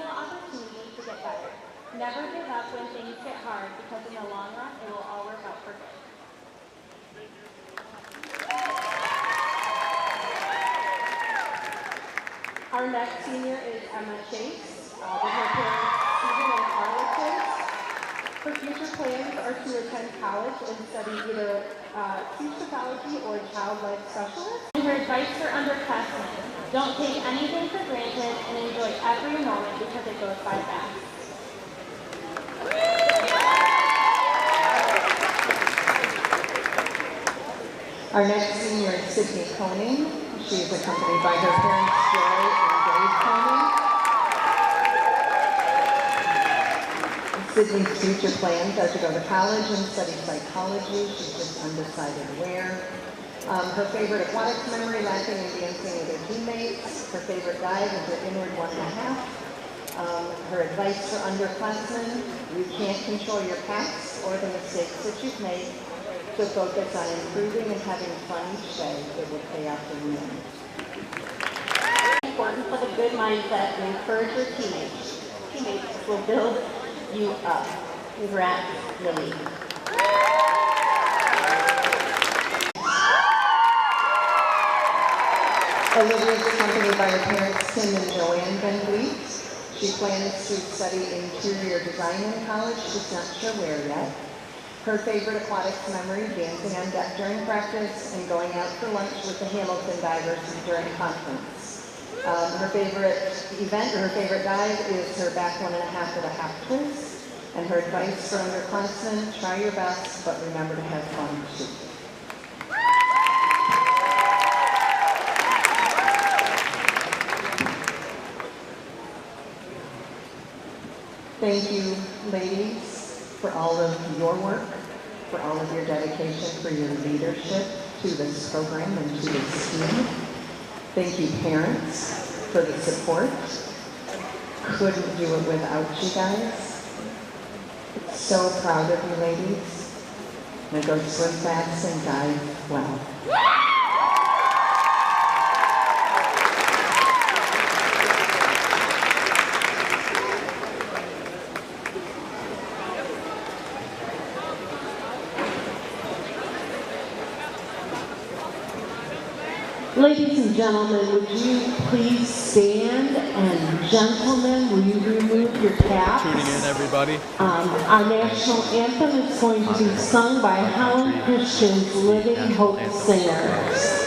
ample opportunity to get better. Never give up when things get hard, because in the long run, it will all work out for good. Our next senior is Emma Chase, with her parents Stephen and Carla Chase. Her future plans are to attend college and study either speech pathology or child life specialist. And her advice for underclassmen: don't take anything for granted and enjoy every moment, because it goes by fast. Our next senior is Sydney Koning. She is accompanied by her parents, Joy and Dave Koning. Sydney's future plans are to go to college and study psychology. She's just undecided where. Her favorite aquatics memory: laughing and dancing with her teammates. Her favorite dive is her inward 1.5. Her advice for underclassmen: you can't control your past or the mistakes that you've made. So focus on improving and having fun each day. It will pay off in the end. It's important for the good mindset and encourage your teammates. Teammates will build you up. Congrats, Lily. Olivia is accompanied by her parents, Tim and Joanne Van Vliet. She plans to study interior design in college. She's not sure where yet. Her favorite aquatics memory: dancing on deck during practice and going out for lunch with the Hamilton divers during conference. Her favorite event, or her favorite dive, is her back 1.5 with a half twist. And her advice for underclassmen: try your best, but remember to have fun too. Thank you, ladies, for all of your work, for all of your dedication, for your leadership to this program and to this team. Thank you, parents, for the support. Couldn't do it without you guys. So proud of you, ladies. Now go swim fast and dive well. Ladies and gentlemen, would you please stand, and gentlemen, will you remove your caps? Tuning in, everybody. Our national anthem is going to be sung by Helen Christian's Living Hope Singers.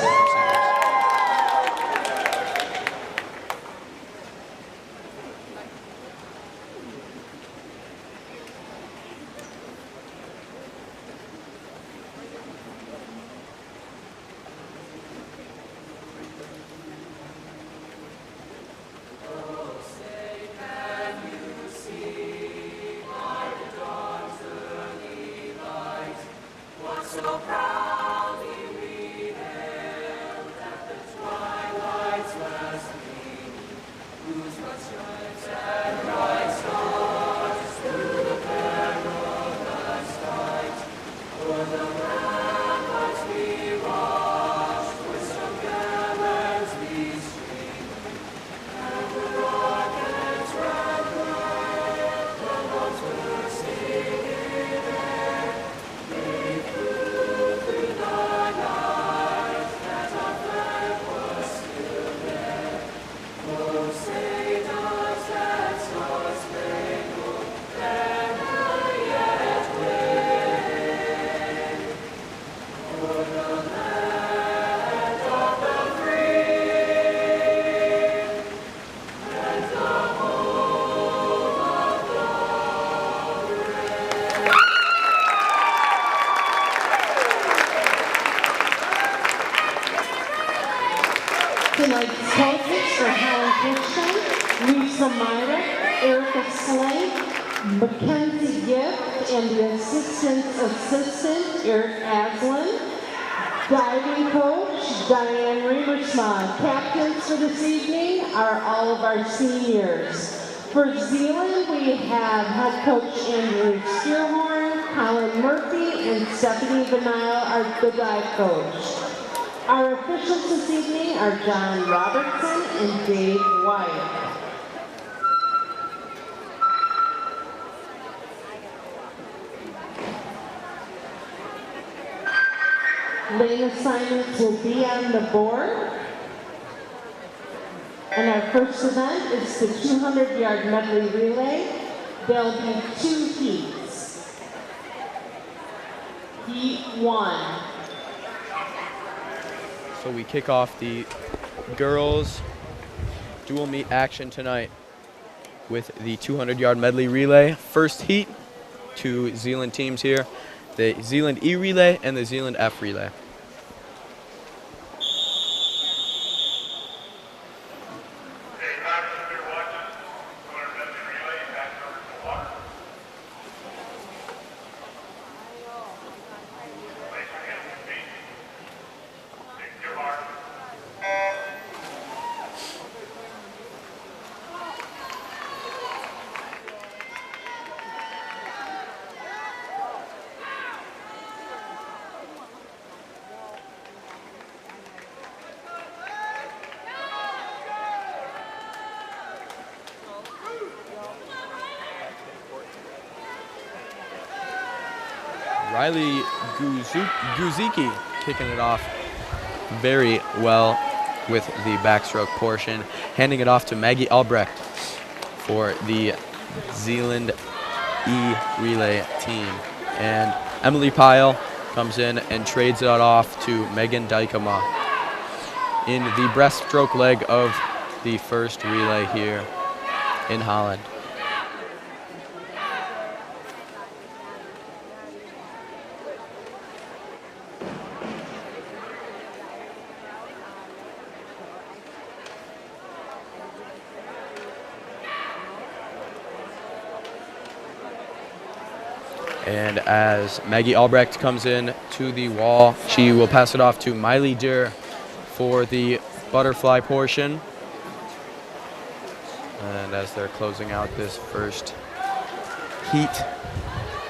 So proudly we hailed at the twilight's last gleam, whose broad stripes and bright stars through the perilous fight, o'er the ramparts we watched, with some garlands we streamed, and the rockets red glare, the boats were singing there. They flew through the night, as our flag was still there. Oh, say does that star-spangled banner yet wave o'er the land of the free and the home of the brave? Tonight's coaches for Helen Christian: Lisa Myra, Erica Slate, Mackenzie Gift, and the assistant, Eric Aslin. Diving coach, Diane Remersma. Captains for this evening are all of our seniors. For Zeeland, we have head coach Andrew Steerhorn, Colin Murphy, and Stephanie Benile, our the dive coach. Our officials this evening are John Robertson and Dave White. Lane assignments will be on the board. And our first event is the 200-yard medley relay. There'll be 2 heats. Heat 1. So we kick off the girls dual meet action tonight with the 200-yard medley relay. First heat, 2 Zeeland teams here, the Zeeland E relay and the Zeeland F relay. Riley Guzicki kicking it off very well with the backstroke portion, handing it off to Maggie Albrecht for the Zeeland E relay team. And Emily Pyle comes in and trades it off to Megan Dykema in the breaststroke leg of the first relay here in Holland. And as Maggie Albrecht comes in to the wall, she will pass it off to Miley Deer for the butterfly portion. And as they're closing out this first heat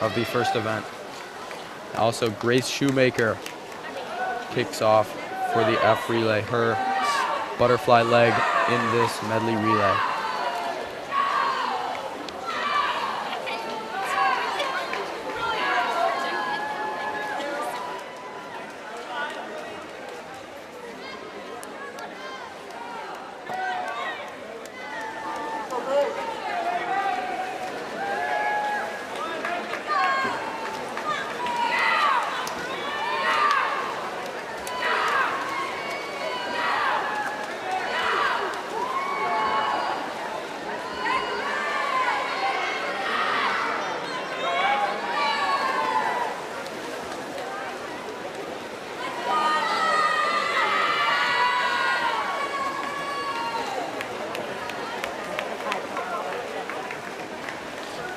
of the first event. Also, Grace Shoemaker kicks off for the F relay, her butterfly leg in this medley relay.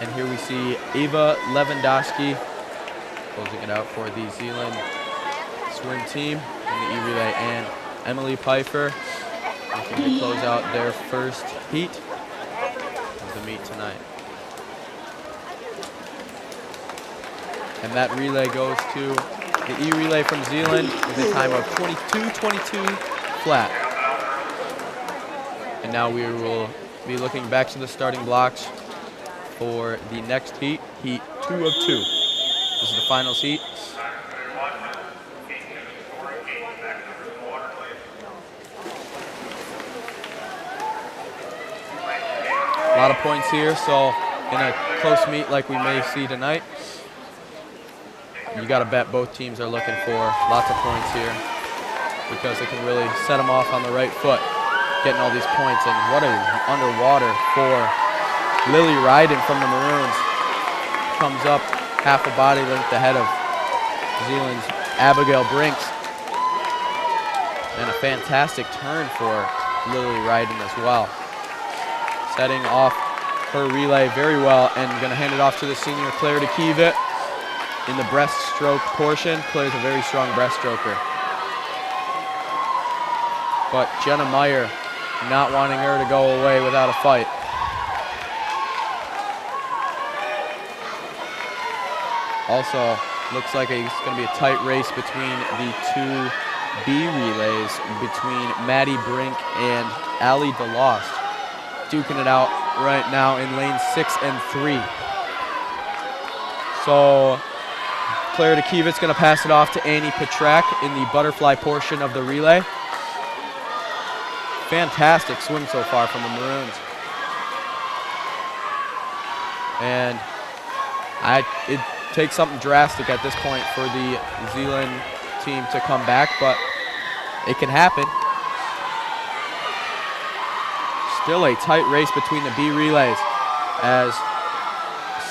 And here we see Ava Lewandowski closing it out for the Zeeland swim team in the E-relay, and Emily Pfeiffer looking to close out their first heat of the meet tonight. And that relay goes to the E-relay from Zeeland with a time of 22:22 flat. And now we will be looking back to the starting blocks for the next heat, heat 2 of 2. This is the finals heat. A lot of points here, so in a close meet like we may see tonight, you got to bet both teams are looking for lots of points here because they can really set them off on the right foot, getting all these points. And what a underwater for Lily Ryden from the Maroons. Comes up half a body length ahead of Zeeland's Abigail Brinks. And a fantastic turn for Lily Ryden as well. Setting off her relay very well and going to hand it off to the senior Claire DeKeevitt in the breaststroke portion. Claire's a very strong breaststroker. But Jenna Meyer not wanting her to go away without a fight. Also, looks like it's going to be a tight race between the 2 B relays between Maddie Brink and Allie DeLost. Duking it out right now in lanes 6 and 3. So Claire DeKievit's going to pass it off to Annie Petrak in the butterfly portion of the relay. Fantastic swim so far from the Maroons. And it takes something drastic at this point for the Zeeland team to come back, but it can happen. Still a tight race between the B relays as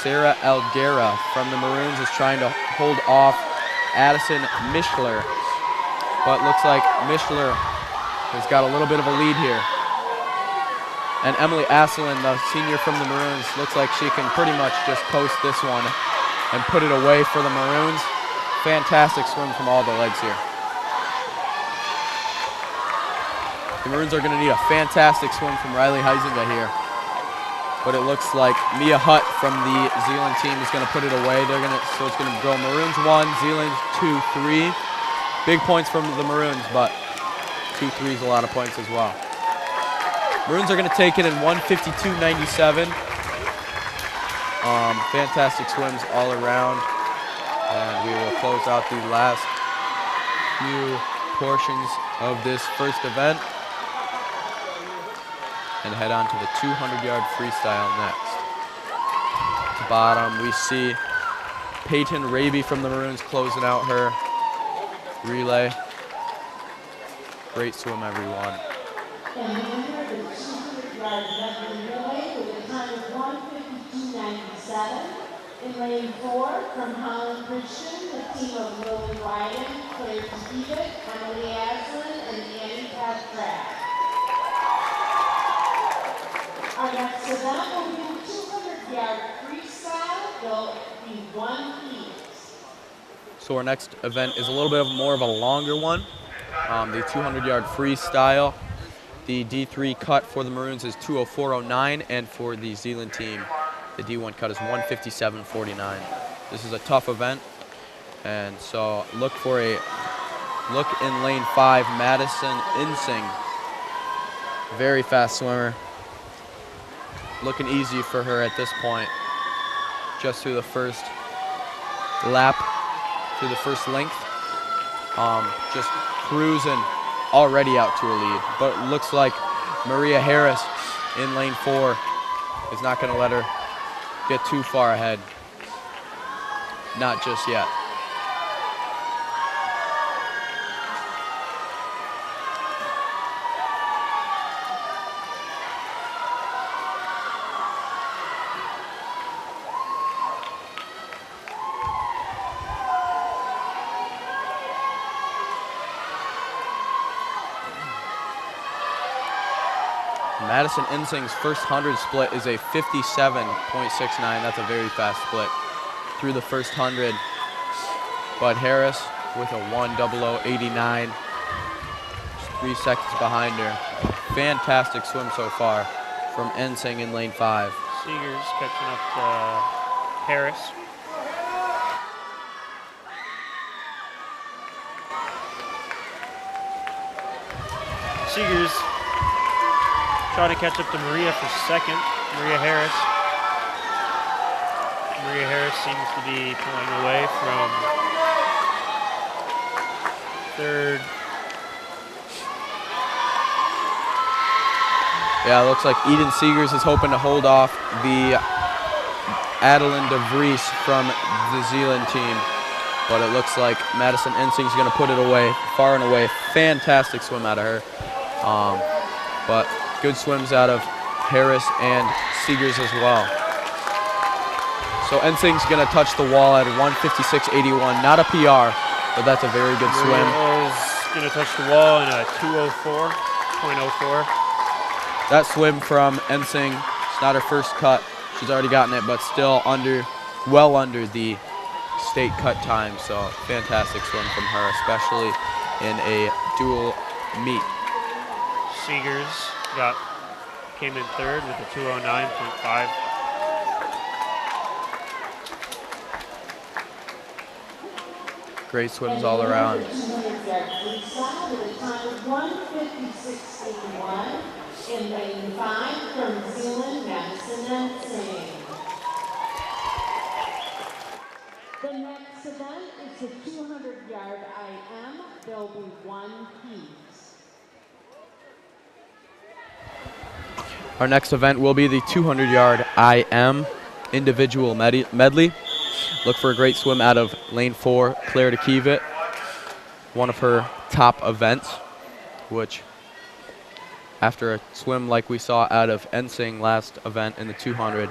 Sarah Elguera from the Maroons is trying to hold off Addison Mischler, but looks like Mischler has got a little bit of a lead here. And Emily Asselin, the senior from the Maroons, looks like she can pretty much just coast this one and put it away for the Maroons. Fantastic swim from all the legs here. The Maroons are going to need a fantastic swim from Riley Huizinga here. But it looks like Mia Hutt from the Zeeland team is going to put it away. So it's going to go Maroons 1, Zeeland 2, 3. Big points from the Maroons, but 2-3 is a lot of points as well. Maroons are going to take it in 1:52.97. Fantastic swims all around. And we will close out the last few portions of this first event and head on to the 200-yard freestyle next. At the bottom, we see Peyton Raby from the Maroons closing out her relay. Great swim, everyone. And the winner of the 200-yard medley relay with a time of 1:52.97. In lane 4, from Holland Christian, the team of Lily Wyden, Claire DeKievit, Emily Aslan, and Annie Petrak. Our next event will be the 200-yard freestyle. There'll be one heat. So our next event is a little bit more of a longer one. The 200-yard freestyle. The D3 cut for the Maroons is 2:04.09, and for the Zeeland team, the D1 cut is 1:57.49. This is a tough event, and so look in lane 5, Madison Insing. Very fast swimmer. Looking easy for her at this point. Just through the first lap, through the first length. Just cruising already out to a lead. But it looks like Maria Harris in lane 4 is not going to let her get too far ahead. Not just yet. Madison Insing's first 100 split is a 57.69. That's a very fast split through the first 100. But Harris with a 1:00.89, just 3 seconds behind her. Fantastic swim so far from Insing in lane 5. Seegers catching up to Harris. Seegers trying to catch up to Maria for second. Maria Harris seems to be pulling away from third. Yeah, it looks like Eden Seegers is hoping to hold off the Adeline de Vries from the Zeeland team. But it looks like Madison Insing's going to put it away, far and away. Fantastic swim out of her. But good swims out of Harris and Seegers as well. So Insing's going to touch the wall at 1:56.81. Not a PR, but that's a very good swim. Maria's going to touch the wall in a 2:04.04. That swim from Insing, it's not her first cut. She's already gotten it, but still well under the state cut time. So fantastic swim from her, especially in a dual meet. Seegers came in third with a 2:09.5. Great swims all around. In lane 5 from Zeeland, Madison Insing. The next event is Our next event will be the 200-yard IM individual medley. Look for a great swim out of lane 4, Claire DeKevitt. One of her top events, which after a swim like we saw out of Ensing last event in the 200,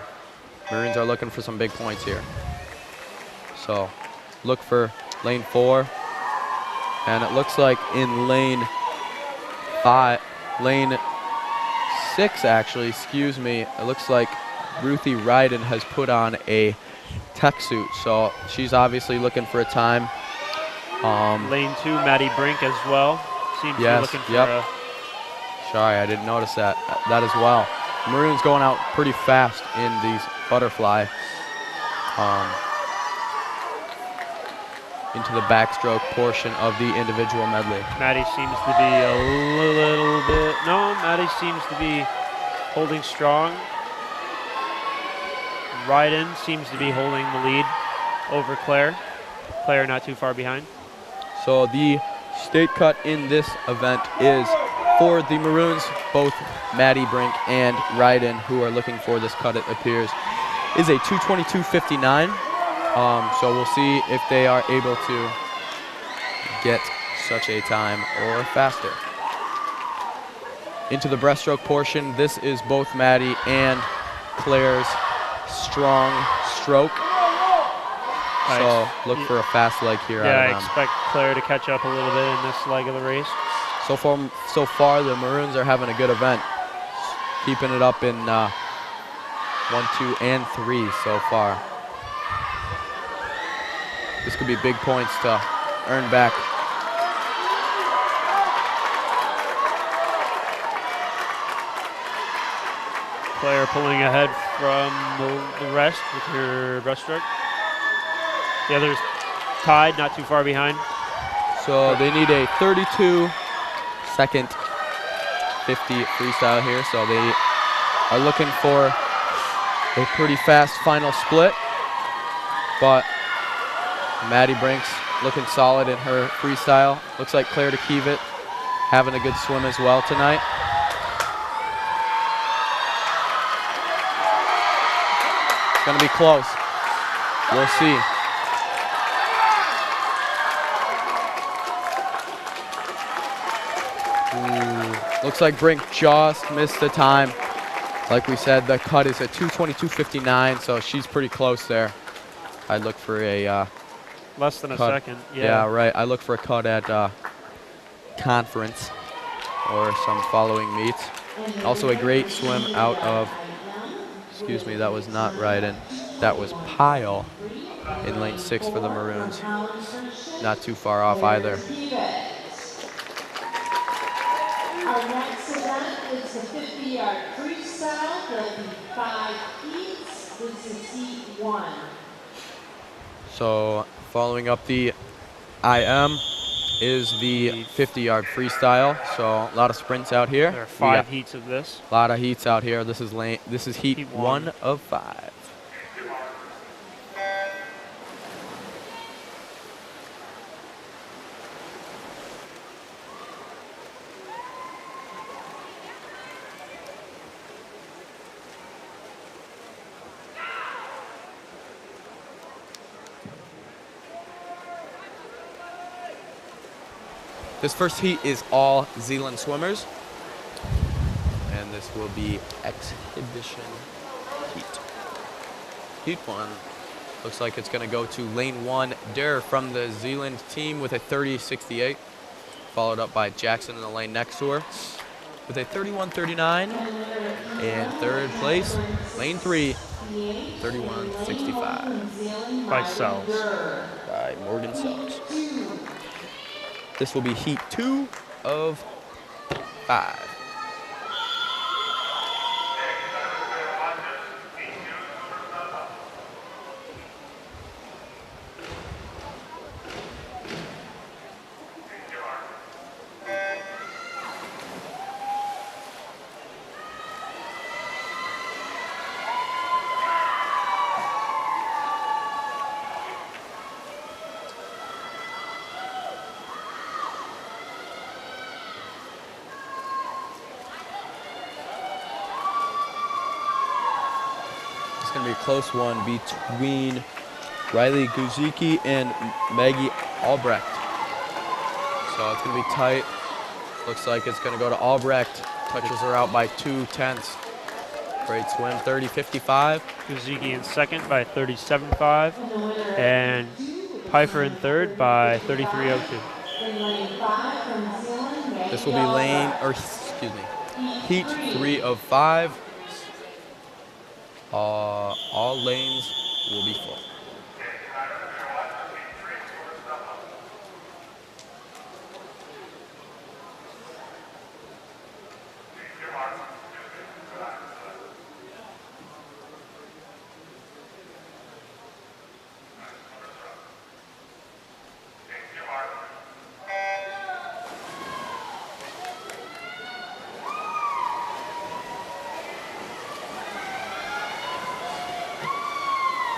Maroons are looking for some big points here. So look for lane 4. And it looks like in lane 6 actually, excuse me, it looks like Ruthie Ryden has put on a tech suit, so she's obviously looking for a time. Lane 2, Maddie Brink as well. Seems to be looking for a... Sorry, I didn't notice that as well. Maroon's going out pretty fast in these butterfly into the backstroke portion of the individual medley. Maddie seems to be a little bit... No, Maddie seems to be holding strong. Ryden seems to be holding the lead over Claire. Claire not too far behind. So the state cut in this event is for the Maroons, both Maddie Brink and Ryden, who are looking for this cut, it appears, is a 2:22.59. So we'll see if they are able to get such a time or faster. Into the breaststroke portion, this is both Maddie and Claire's strong stroke. So look for a fast leg here. Yeah, out of I expect Claire to catch up a little bit in this leg of the race. So far, the Maroons are having a good event, keeping it up in 1, 2, and 3 so far. This could be big points to earn back. Claire pulling ahead from the rest with her breaststroke. The others tied, not too far behind. So they need a 32-second 50 freestyle here. So they are looking for a pretty fast final split. But Maddie Brink's looking solid in her freestyle. Looks like Claire DeKevitt having a good swim as well tonight. It's going to be close. We'll see. Looks like Brink just missed the time. Like we said, the cut is at 2:22.59, so she's pretty close there. I'd look for a less than a cut. second. Yeah, right. I look for a cut at conference or some following meets. Also a great swim out of, excuse me, that was not Ryden. That was Pyle in lane 6 for the Maroons. Not too far off either. Our next event is the 50-yard freestyle. There'll be 5 heats. This is heat 1. So following up the IM is the 50-yard freestyle. So a lot of sprints out here. There are 5 heats of this. A lot of heats out here. This is heat 1 of 5. This first heat is all Zeeland swimmers, and this will be exhibition heat. Heat 1 looks like it's going to go to lane 1, Der from the Zeeland team with a 30.68, followed up by Jackson in the lane next to her with a 31.39, and third place, lane 3, 31.65. By Sells. By Morgan Sells. This will be heat 2 of 5. is going to be a close one between Riley Guzicki and Maggie Albrecht. So it's going to be tight. Looks like it's going to go to Albrecht. Touches her out by 2/10. Great swim, 30-55. Guzicki in second by 37.5, and Pfeiffer in third by 33.02. In lane 5 from Zeeland, This will be heat 3 of 5. All lanes will be full.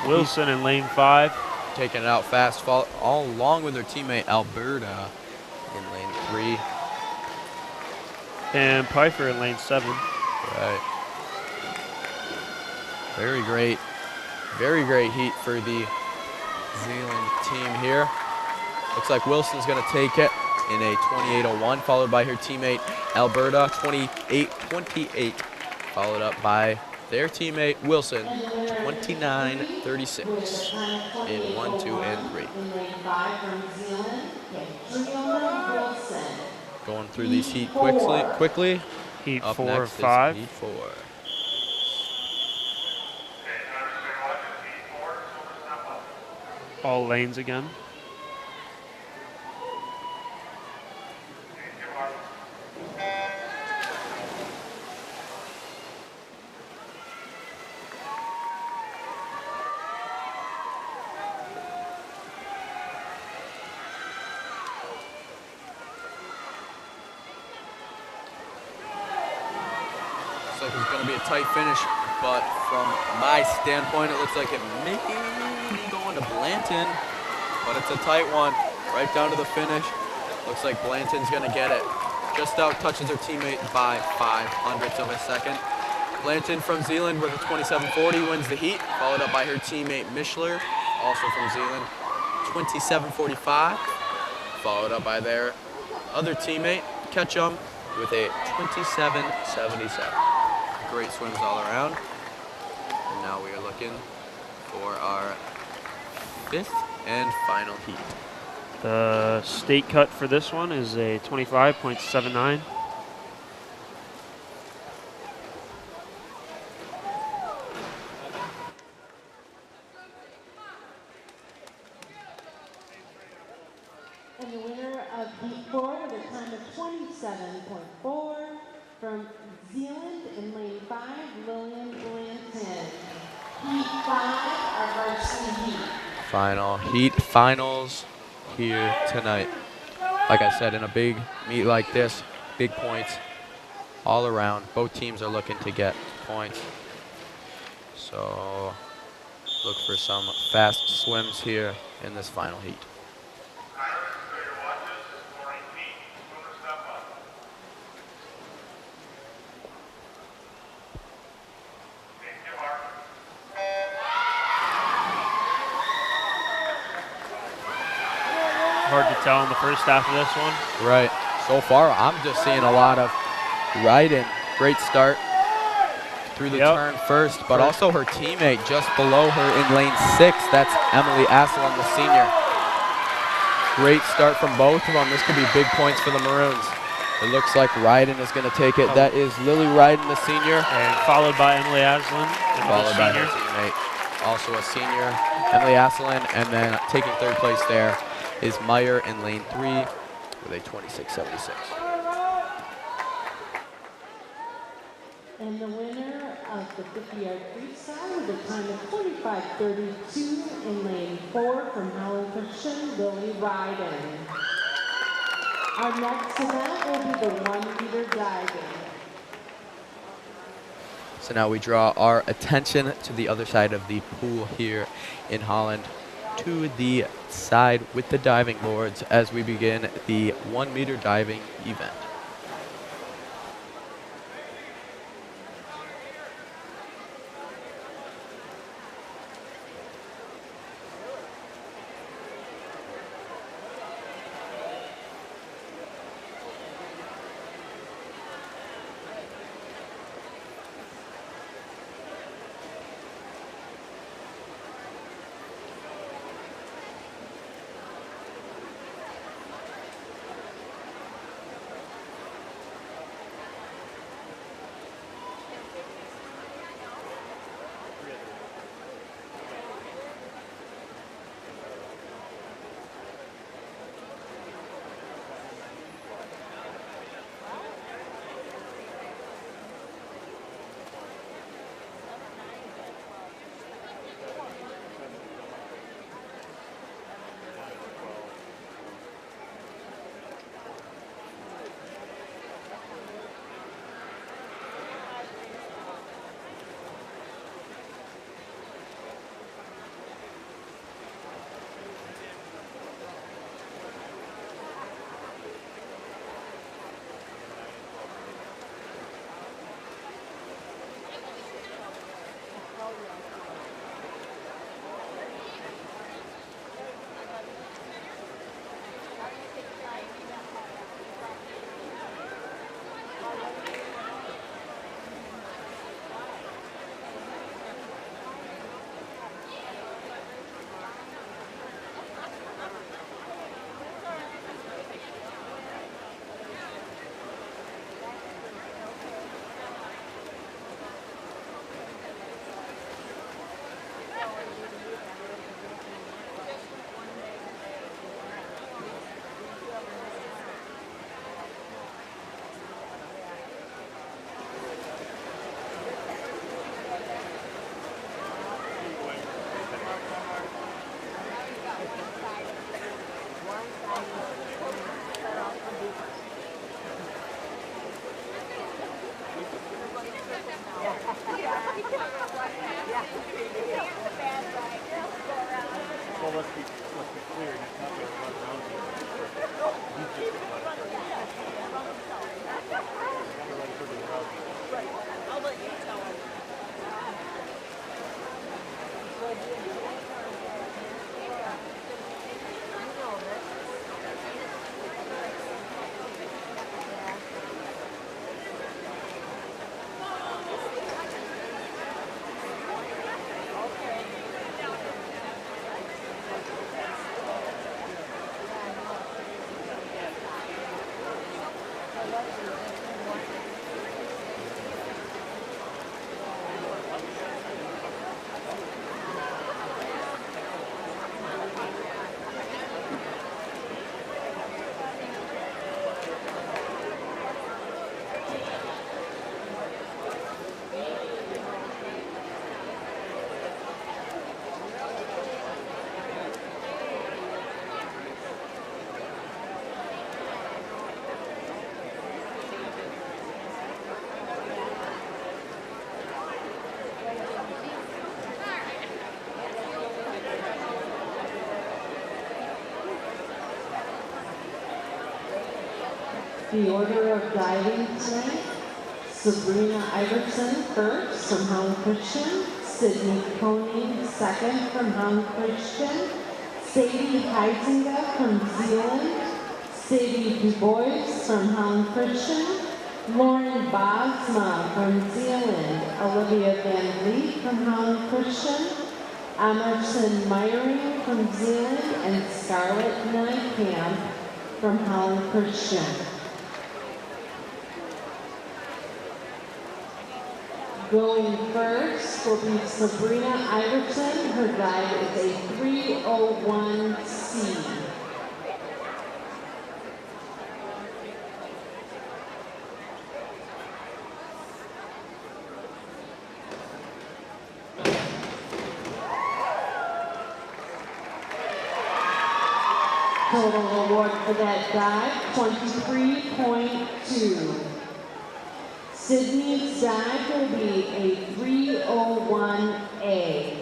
Wilson in lane 5. Taking it out fast, all along with her teammate Alberta in lane 3. And Pfeiffer in lane 7. Right. Very great heat for the Zeeland team here. Looks like Wilson's going to take it in a 28.01, followed by her teammate Alberta, 28.28, followed up by their teammate Wilson, 29.36 in 1, 2, and 3. in lane 5 from Zeeland, Katrina Wilson. Going through these heat quickly. Heat Up 4 next of is 5. heat 4. All lanes again. Looks like it's going to be a tight finish, but from my standpoint, it looks like it may be going to Blanton, but it's a tight one, right down to the finish. Looks like Blanton's going to get it. Just out touches her teammate by 0.05 of a second. Blanton from Zeeland with a 27.40 wins the heat, followed up by her teammate Mischler, also from Zeeland, 27.45, followed up by their other teammate Ketchum with a 27.77. Great swims all around. And now we are looking for our 5th and final heat. The state cut for this one is a 25.79. And the winner of Heat 4 with a time of 27.4 from Zeeland in lane 5, Lillian Blanton. Heat 5, our varsity heat. Final heat finals here tonight. Like I said, in a big meet like this, big points all around. Both teams are looking to get points. So look for some fast swims here in this final heat. Hard to tell in the first half of this one. Right. So far, I'm just seeing a lot of riding. Great start through the turn first, but also her teammate just below her in lane 6. That's Emily Asselin, the senior. Great start from both of them. This could be big points for the Maroons. It looks like Ryden is going to take it. That is Lily Ryden, the senior. And followed by Emily Asselin, Followed by her teammate, also a senior, Emily Asselin, and then taking 3rd place there is Meyer in lane 3 with a 26.76. And the winner of the 50-yard freestyle with a time of 25.32 in lane 4 from Howland Christian, Lily Ryden. Our next event will be the 1-meter diving. So now we draw our attention to the other side of the pool here in Holland, to the side with the diving boards as we begin the 1-meter diving event. must be clear. He's not going to run around here. He's just going to let it hurt. He's going to let it hurt the crowd. I'll let you tell him. The order of diving tonight: Sabrina Iverson first from Holland Christian, Sydney Koning second from Holland Christian, Sadie Heisinger from Zeeland, Sadie DuBois from Holland Christian, Lauren Bosma from Zeeland, Olivia Van Vliet from Holland Christian, Emerson Meyering from Zeeland, and Scarlett Nykamp from Holland Christian. Going first will be Sabrina Iverson. Her dive is a 301C. Total award for that dive, 23.2. Sydney's dive will be a 301A.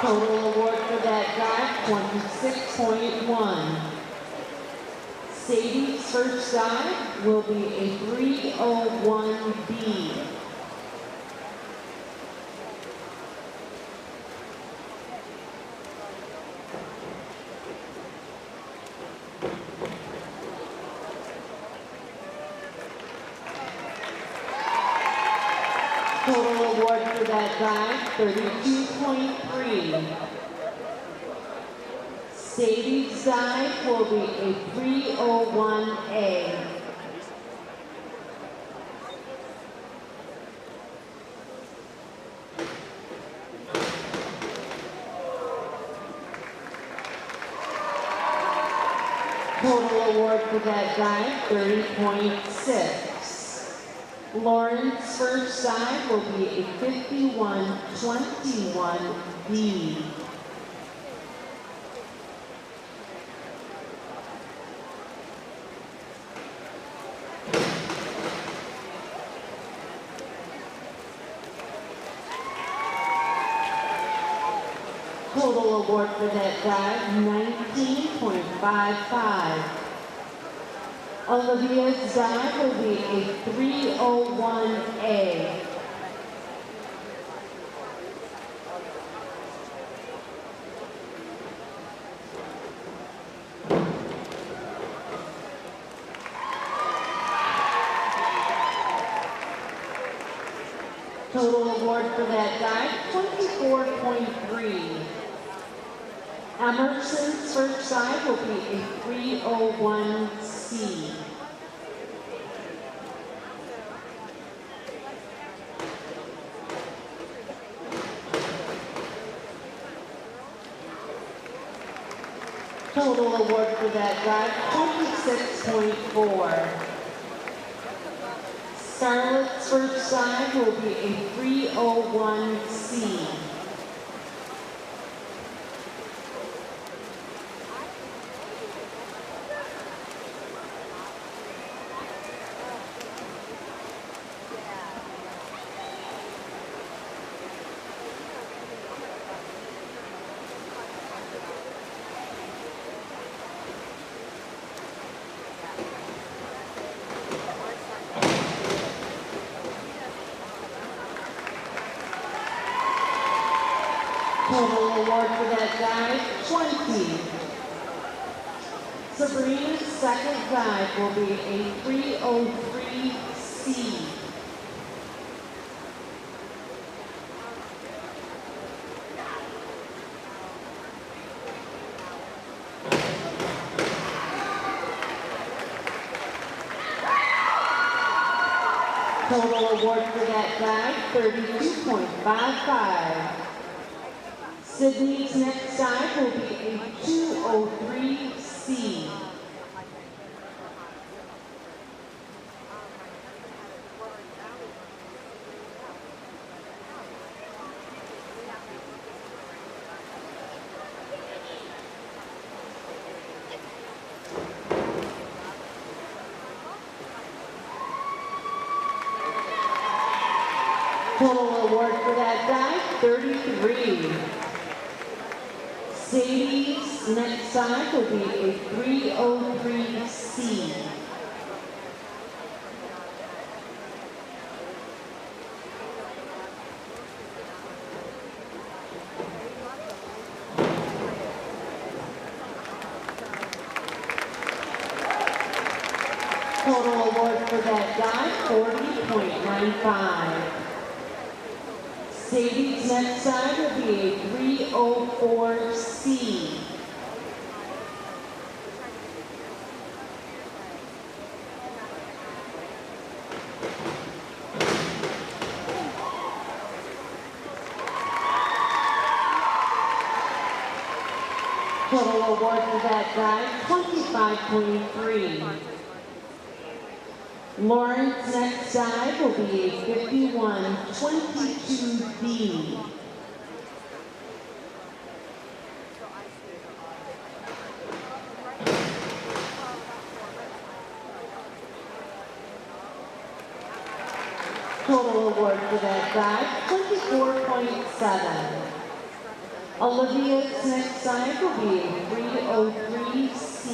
Total award for that dive, 26.1. Sadie's first dive will be a 301B. Total award for that dive, 32.3. Sadie's dive will be a 301A. Total award for that dive, 30.6. Lauren's first dive will be a 5121B. Total award for that dive, 19.55. Olivia's dive will be a 301A. Total award for that dive, 24.3. Emerson's first dive will be a 301C. Total award for that dive, 26.4. Scarlett's first dive will be a 301C. Total award for that dive, 20. Sabrina's second dive will be a 303C. Total award for that dive, 32.55. Sydney's next dive will be a 203C. Total award for that dive, 33. Sadie's next dive will be a 303C. Total award for that dive, 40.95. Sadie's next dive will be a 304C. Total award for that dive, 25.3. Lauren's next dive will be a 5122D. Total award for that dive, 24.7. Olivia's next dive will be a 303C.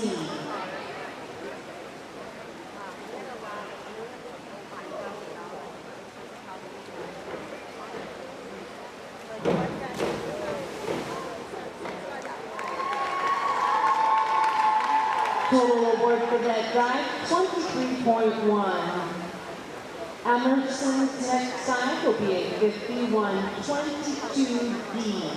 Total award for that dive, 23.1. Emerson's next dive will be a 5122D.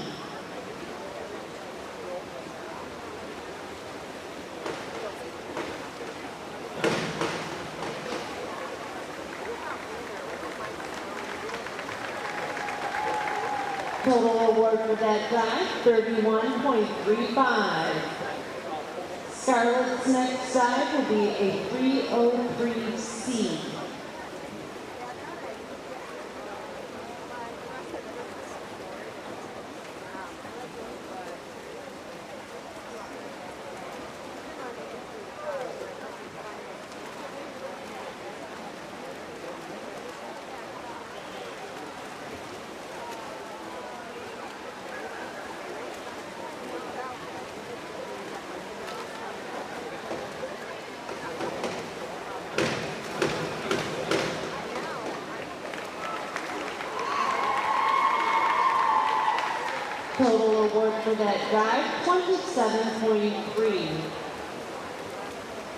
Total award for that dive, 31.35. Scarlett's next dive will be a 303C. Total award for that dive, 27.3.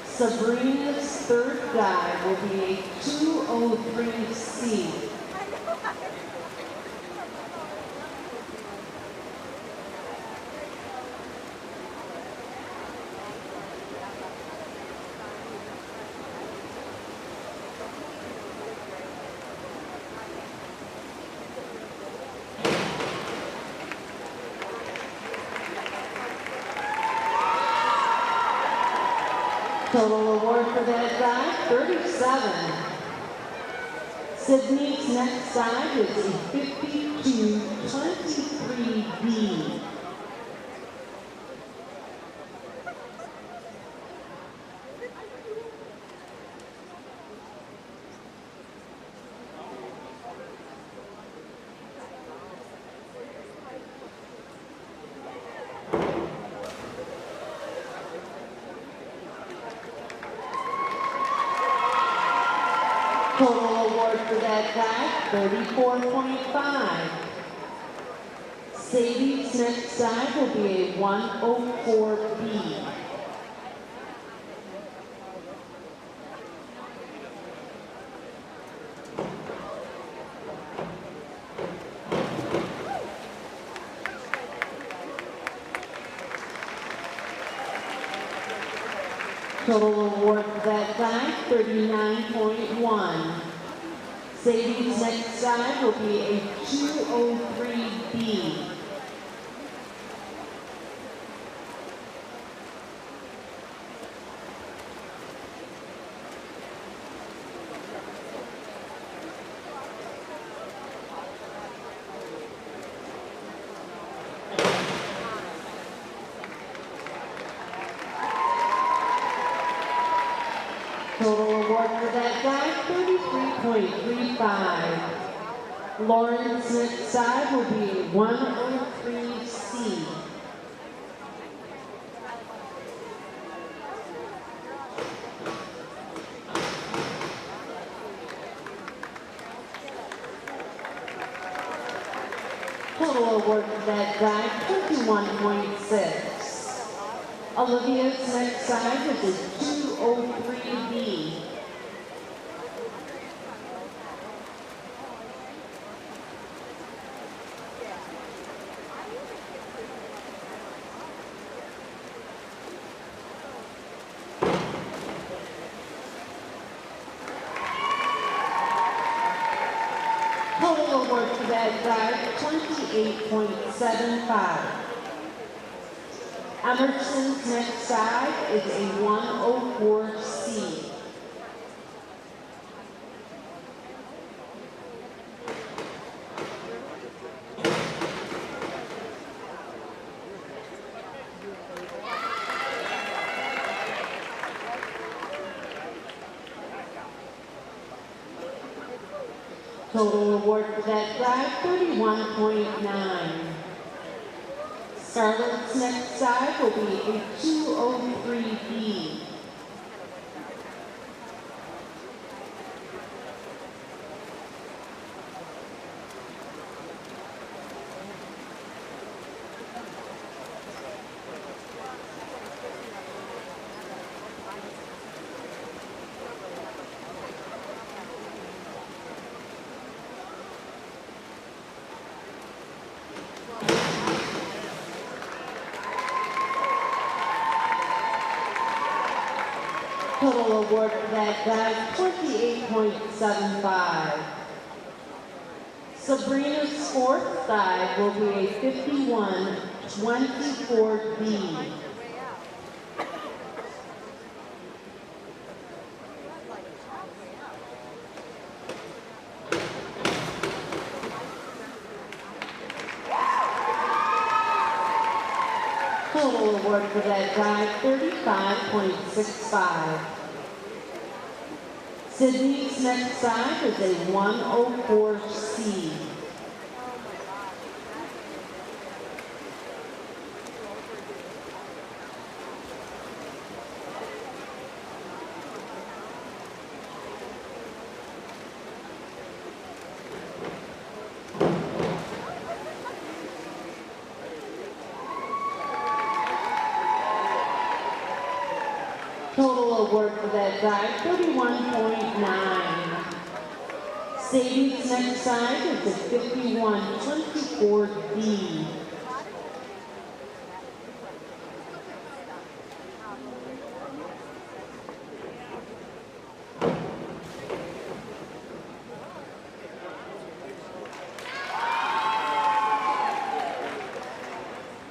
Sabrina's third dive will be a 203C. Total award for that dive, 37. Sydney's next dive is a 5223B. Total award for that dive, 34.5. Sadie's next dive will be a 104B. Total award for that dive, 39.1. Sadie's next dive will be a 203B. Total award for that dive, 33.35. Lauren's next dive will be 103C. Total award for that dive, 21.6. Olivia's next dive is a 203B. Total award for that dive, 28.75. Emerson's next dive is a 104C. Total award for that dive, 31.9. Scarlett's next dive will be a 203B. Total award for that dive, 28.75. Sabrina's fourth dive will be a 51.24B. Total award for that dive, 35.65. Sydney's next dive is a 104C. Total award for that dive, 31.9. Sadie's next dive is a 51.24B.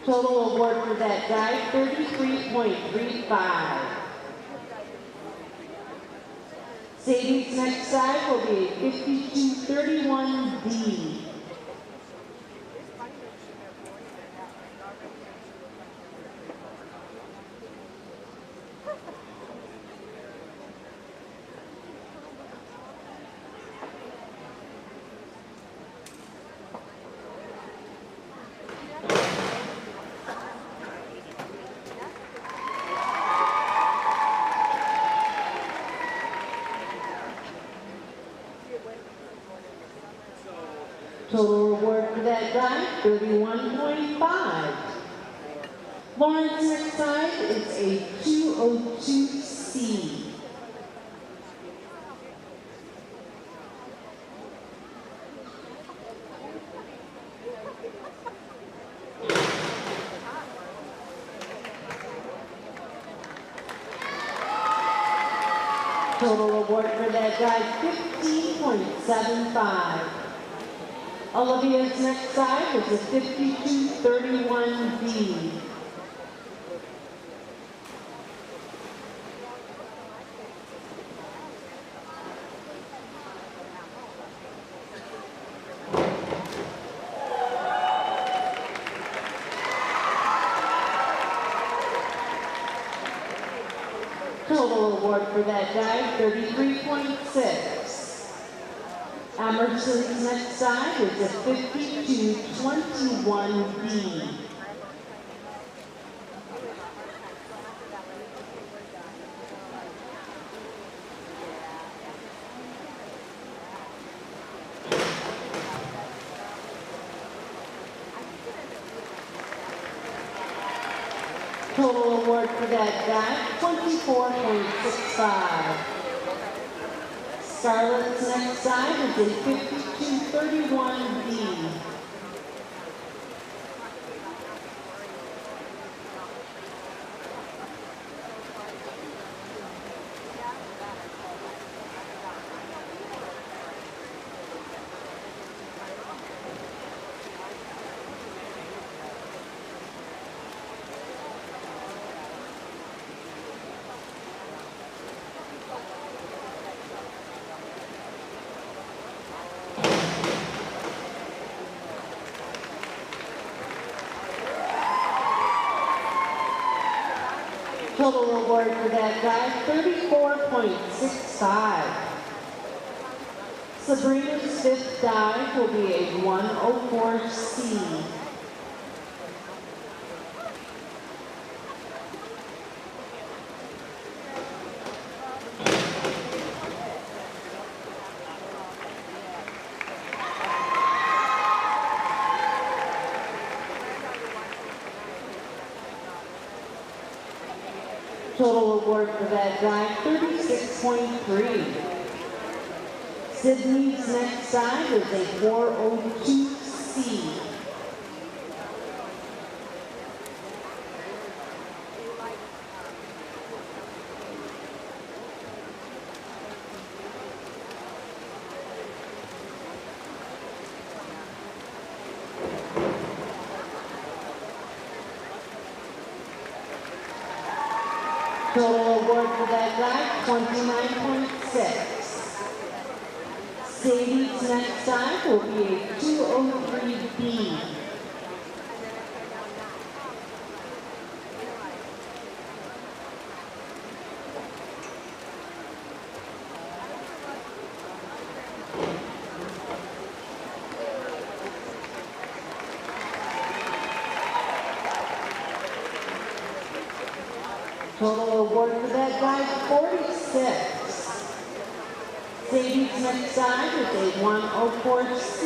Total award for that dive, 33.35. Sadie's next dive will be a 52.31B. dive, 31.5. Lauren's next dive is a 202C. Total award for that dive, 15.75. Olivia's next dive is a 52.31B. Total award for that dive, 33.6. Emerson's next dive is a 52.21B. Total award for that dive, 24.65. Scarlett's next dive is a 52.31B. Total award for that dive, 34.65. Sabrina's fifth dive will be a 104C. Total award for that dive, 36.3. Sydney's next dive is a 402C. Total award for that dive, 29.6. Sadie's next dive will be a 203B. Total award for that dive, 46. Sadie's next dive is a 104C.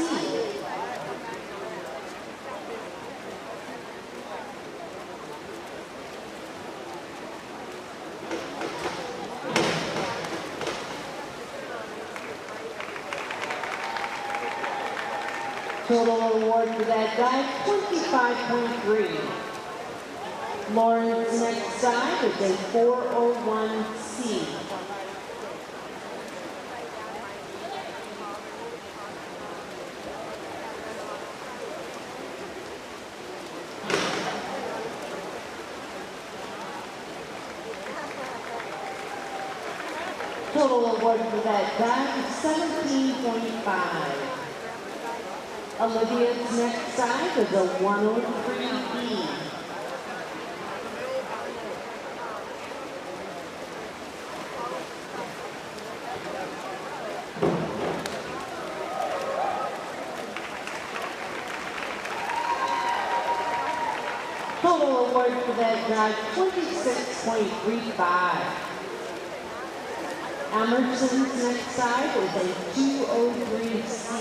Total award for that dive, 25.3. Lauren's next dive is a 401C. Total award for that dive is 17.5. Olivia's next dive is a 103B. Total award for that dive, 26.35. Emerson's next dive is a 203C.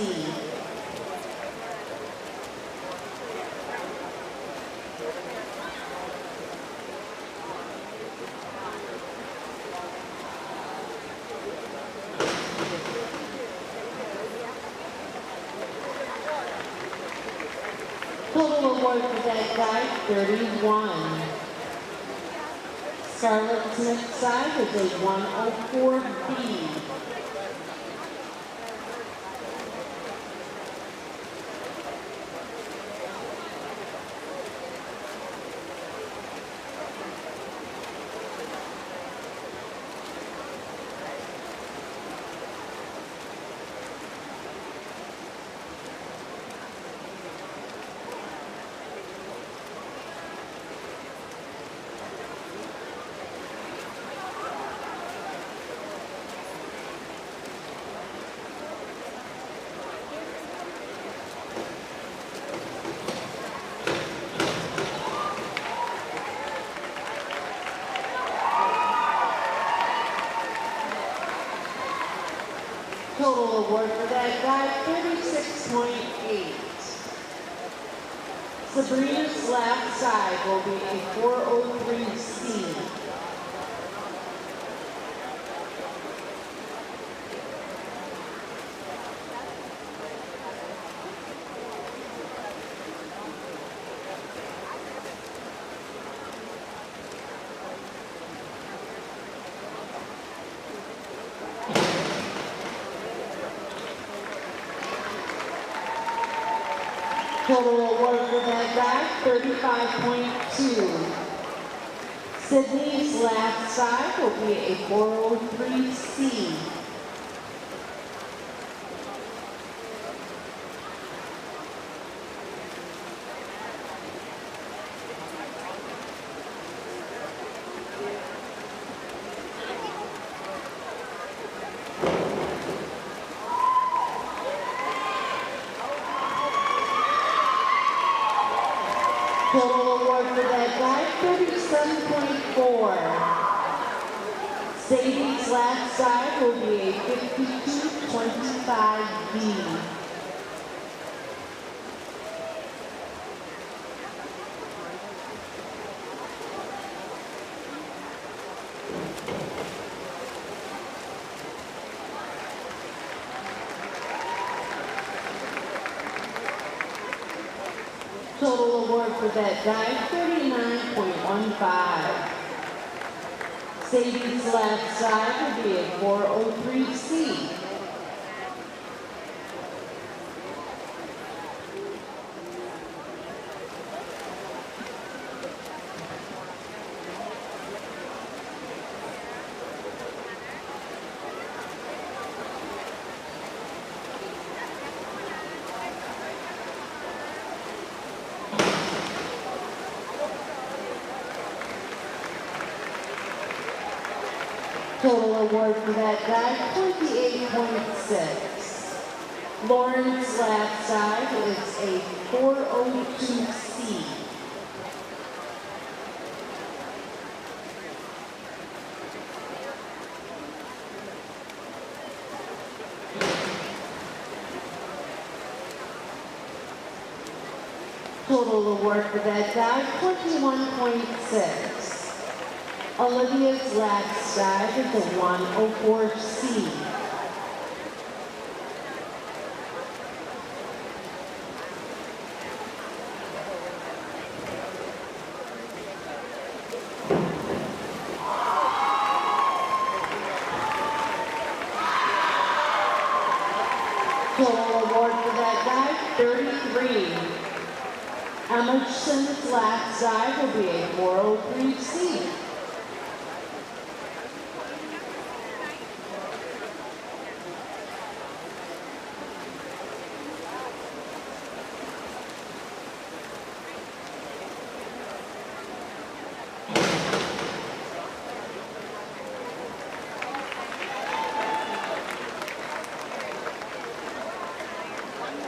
Total award for that guy, 31. Scarlett's next side is a 104B. Total award for that guy, 36.8. Sabrina's left side will be a 403C. Total award for that guy, 35.2. Sydney's left side will be a 403C. Total award for that guy, 37.4. Sadie's left side will be a 5225B. Total award for that guy, 39.15. Sadie's left side will be a 403C. Total award for that guy, 28.6. Lauren's left side is a 402C. Total award for that guy, 21.6. Olivia's left side is a 104C. Total award for that guy, 33. Emerson's left side will be a 403C.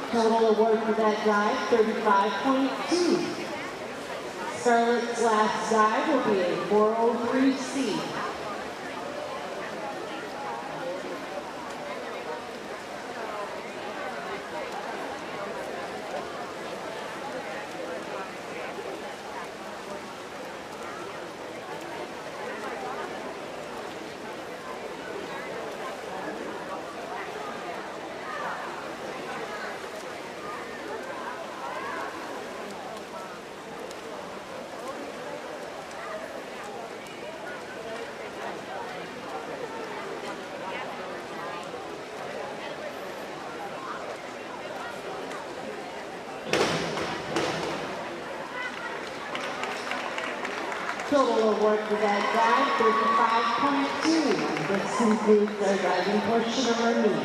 Total award for that guy, 35.2. Scarlett's left side will be a 403C. Total award for that dive, 35.2. This concludes our diving portion of our meet.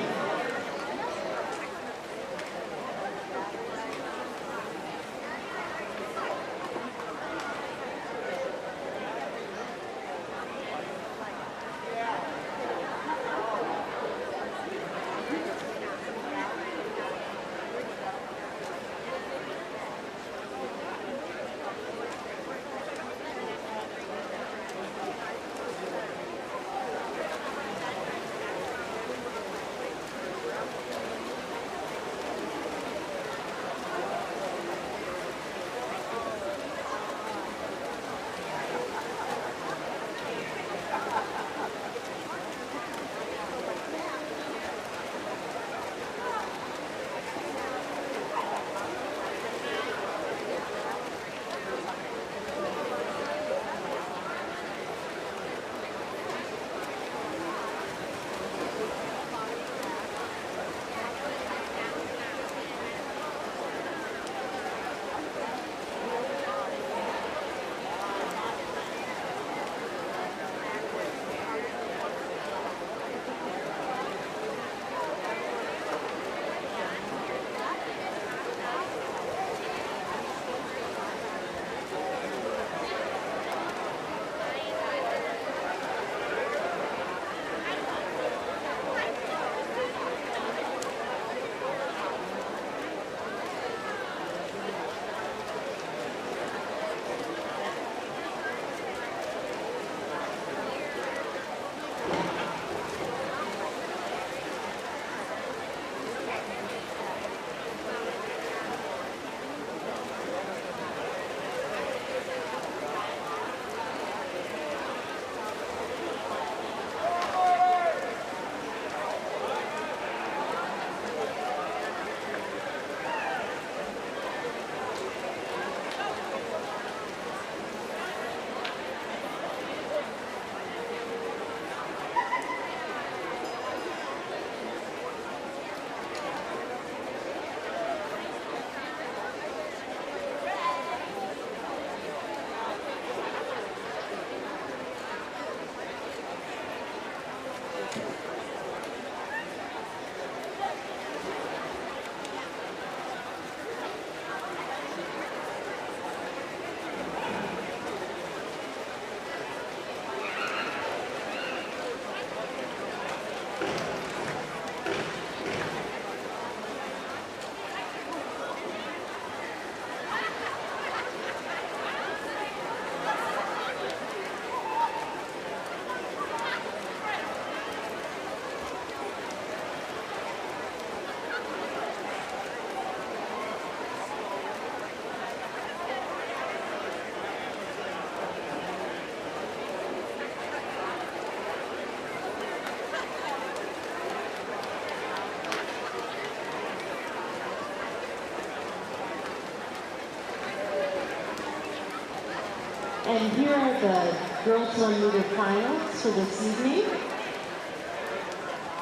And here are the girls 1 meter finals for this evening.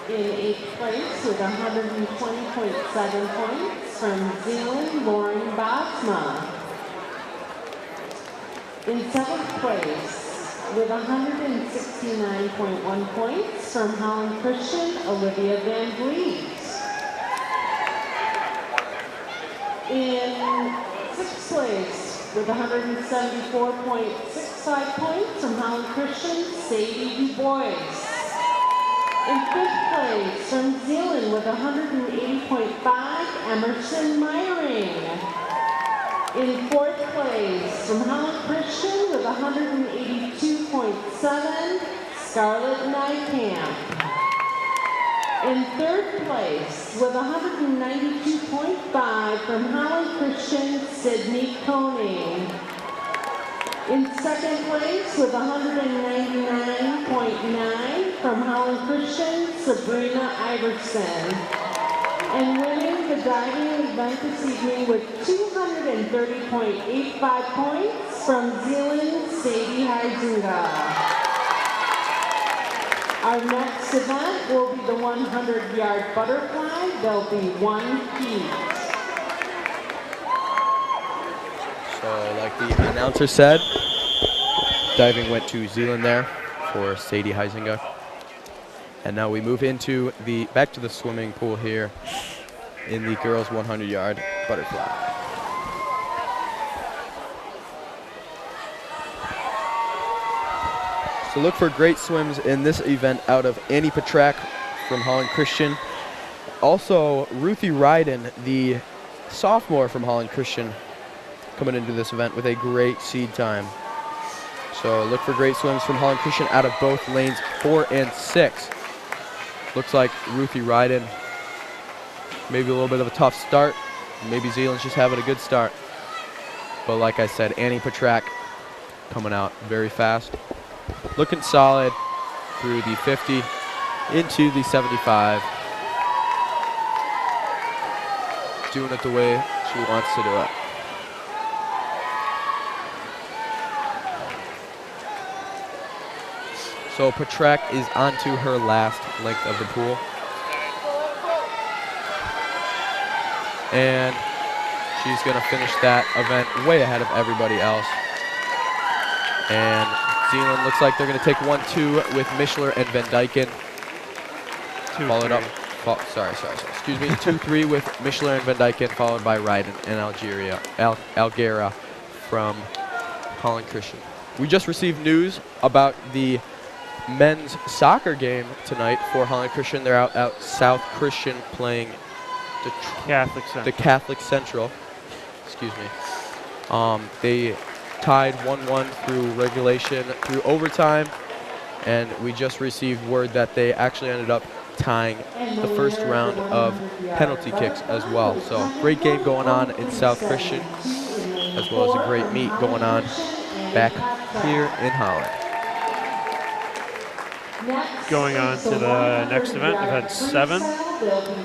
In 8th place with 120.7 points from Zeeland, Lauren Bosma. In 7th place with 169.1 points from Holland Christian, Olivia Van Vliet. In 6th place with 174.65 points from Holland Christian, Sadie Du Bois. In 5th place from Zeeland with 180.5, Emerson Meyering. In 4th place from Holland Christian with 182.7, Scarlett Nykamp. In 3rd place with 192.5 from Holland Christian, Sydney Koning. In 2nd place with 199.9 from Holland Christian, Sabrina Iverson. And winning the diving event this evening with 230.85 points from Zeeland, Sadie Heizinga. Our next event will be the 100-yard butterfly. There'll be 1 heat. So like the announcer said, diving went to Zeeland there for Sadie Heisinger. And now we move into back to the swimming pool here in the girls 100-yard butterfly. So look for great swims in this event out of Annie Petrak from Holland Christian. Also, Ruthie Ryden, the sophomore from Holland Christian, coming into this event with a great seed time. So look for great swims from Holland Christian out of both lanes 4 and 6. Looks like Ruthie Ryden, maybe a little bit of a tough start. Maybe Zeeland's just having a good start. But like I said, Annie Petrak coming out very fast. Looking solid through the 50 into the 75. Doing it the way she wants to do it. So Petrak is onto her last length of the pool. And she's going to finish that event way ahead of everybody else. And Zeeland looks like they're going to take 1-2 with Mishler and Van Dyken. Followed up. Excuse me. 2-3 with Mishler and Van Dyken, followed by Ryden and Algera from Holland Christian. We just received news about the men's soccer game tonight for Holland Christian. They're out South Christian playing the Catholic Central. Excuse me. They tied 1-1 through regulation, through overtime, and we just received word that they actually ended up tying the first round of penalty kicks as well. So great game going on in South Christian, as well as a great meet going on back here in Holland. Going on to the next event, event 7.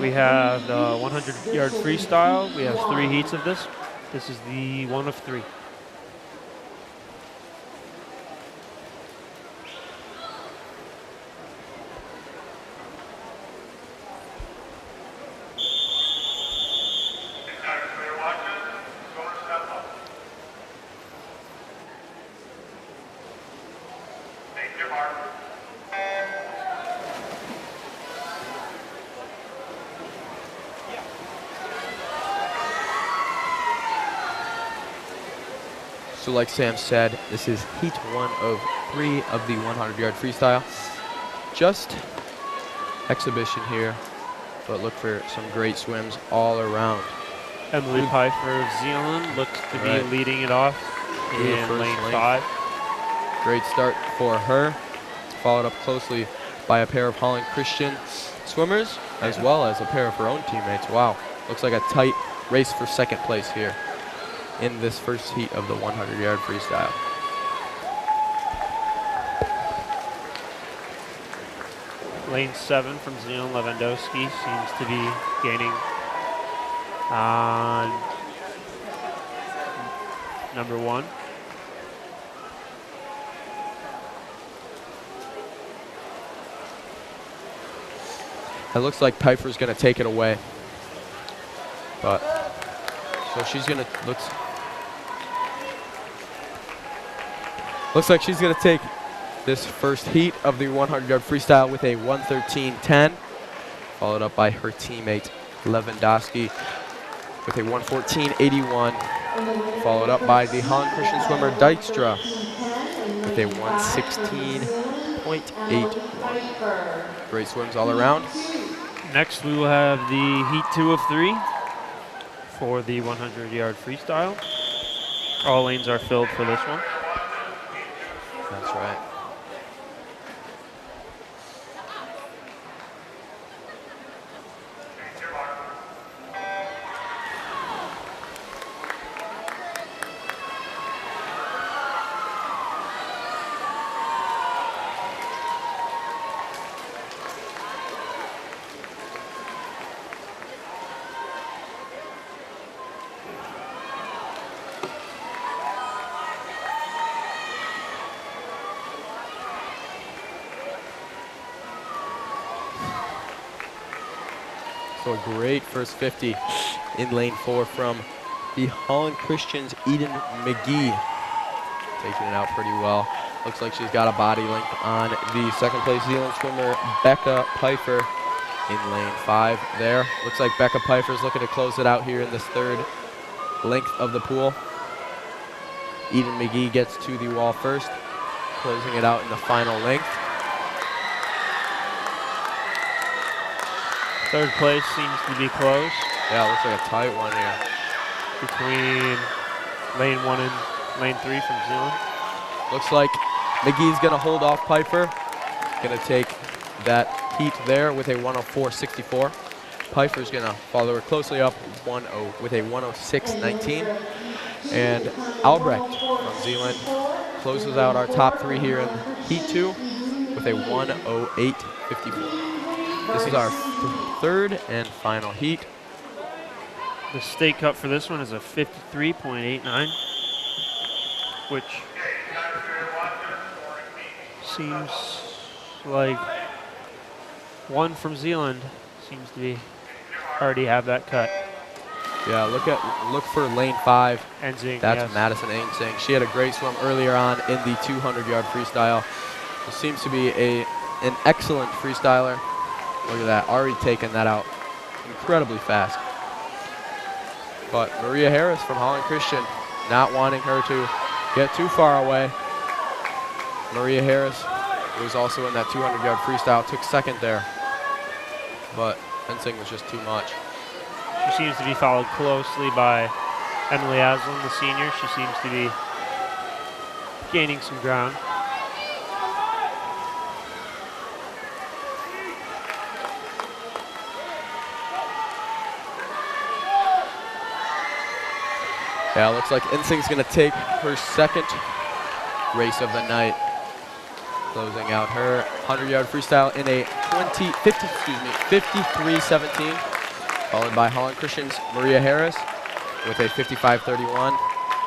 We have the 100-yard freestyle. We have 3 heats of this. This is the 1 of 3. So like Sam said, this is heat 1 of 3 of the 100-yard freestyle. Just exhibition here, but look for some great swims all around. Emily Pfeiffer of Zeeland looks to be leading it off in lane 5. Great start for her, followed up closely by a pair of Holland Christian swimmers, as well as a pair of her own teammates. Wow, looks like a tight race for second place here in this first heat of the 100-yard freestyle. Lane 7 from Zeeland Lewandowski seems to be gaining on number 1. It looks like Piper's going to take it away. But, so she's going to, looks like she's going to take this first heat of the 100-yard freestyle with a 1:13.10, followed up by her teammate Lewandowski with a 1:14.81, followed up by the Holland Christian swimmer Dykstra with a 1:16.81. Great swims all around. Next, we will have the heat 2 of 3 for the 100-yard freestyle. All lanes are filled for this one. That's right. So a great first 50 in lane 4 from the Holland Christians' Eden McGee. Taking it out pretty well. Looks like she's got a body length on the second place Zeeland swimmer, Becca Pfeiffer, in lane 5 there. Looks like Becca Pfeiffer's looking to close it out here in this third length of the pool. Eden McGee gets to the wall first, closing it out in the final length. Third place seems to be close Yeah, it looks like a tight one here. between lane 1 and lane 3 from Zeeland. Looks like McGee's gonna hold off Pfeiffer. Gonna take that heat there with a 104.64. Pfeiffer's gonna follow her closely up with a 106.19. And Albrecht from Zeeland closes out our top 3 here in heat 2 with a 108.54. This is our third and final heat. The state cut for this one is a 53.89, which seems like one from Zeeland seems to be already have that cut. Yeah, look for lane 5. Enzing, That's yes. Madison Ainsing. She had a great swim earlier on in the 200-yard freestyle. She seems to be an excellent freestyler. Look at that, already taking that out incredibly fast. But Maria Harris from Holland Christian, not wanting her to get too far away. Maria Harris, who was also in that 200-yard freestyle, took second there. But Ainsing was just too much. She seems to be followed closely by Emily Aslan, the senior. She seems to be gaining some ground. Yeah, looks like Ainsing's gonna take her second race of the night. Closing out her 100-yard freestyle in a 53.17, followed by Holland Christian's Maria Harris with a 55.31.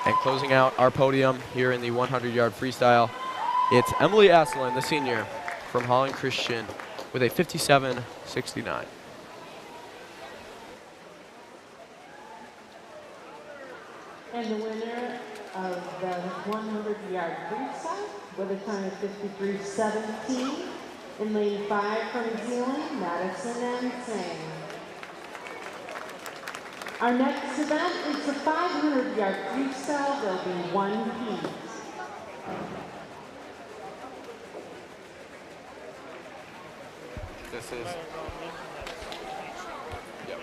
And closing out our podium here in the 100-yard freestyle, it's Emily Aslan, the senior from Holland Christian, with a 57.69. And the winner of the 100-yard freestyle with a time of 53.17 in lane 5 from Zeeland, Madison Ainsing. Our next event is the 500-yard freestyle. There'll be one heat. This is. Yep.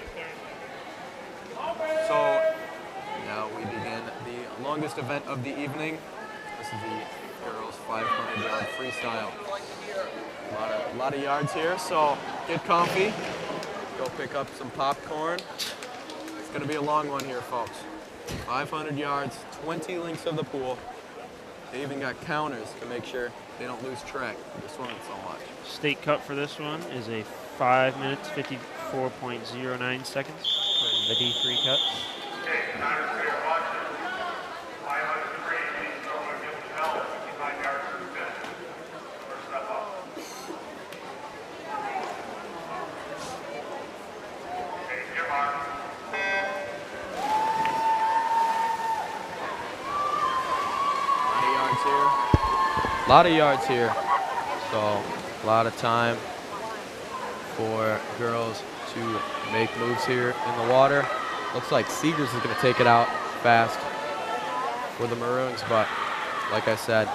So now we begin the longest event of the evening. This is the girls' 500-yard freestyle. A lot of yards here, so get comfy. Go pick up some popcorn. It's gonna be a long one here, folks. 500 yards, 20 lengths of the pool. They even got counters to make sure they don't lose track of the swimming so much. State cut for this one is a 5 minutes, 54.09 seconds for the D3 cut. A lot of yards here, so a lot of time for girls to make moves here in the water. Looks like Seegers is going to take it out fast for the Maroons, but like I said,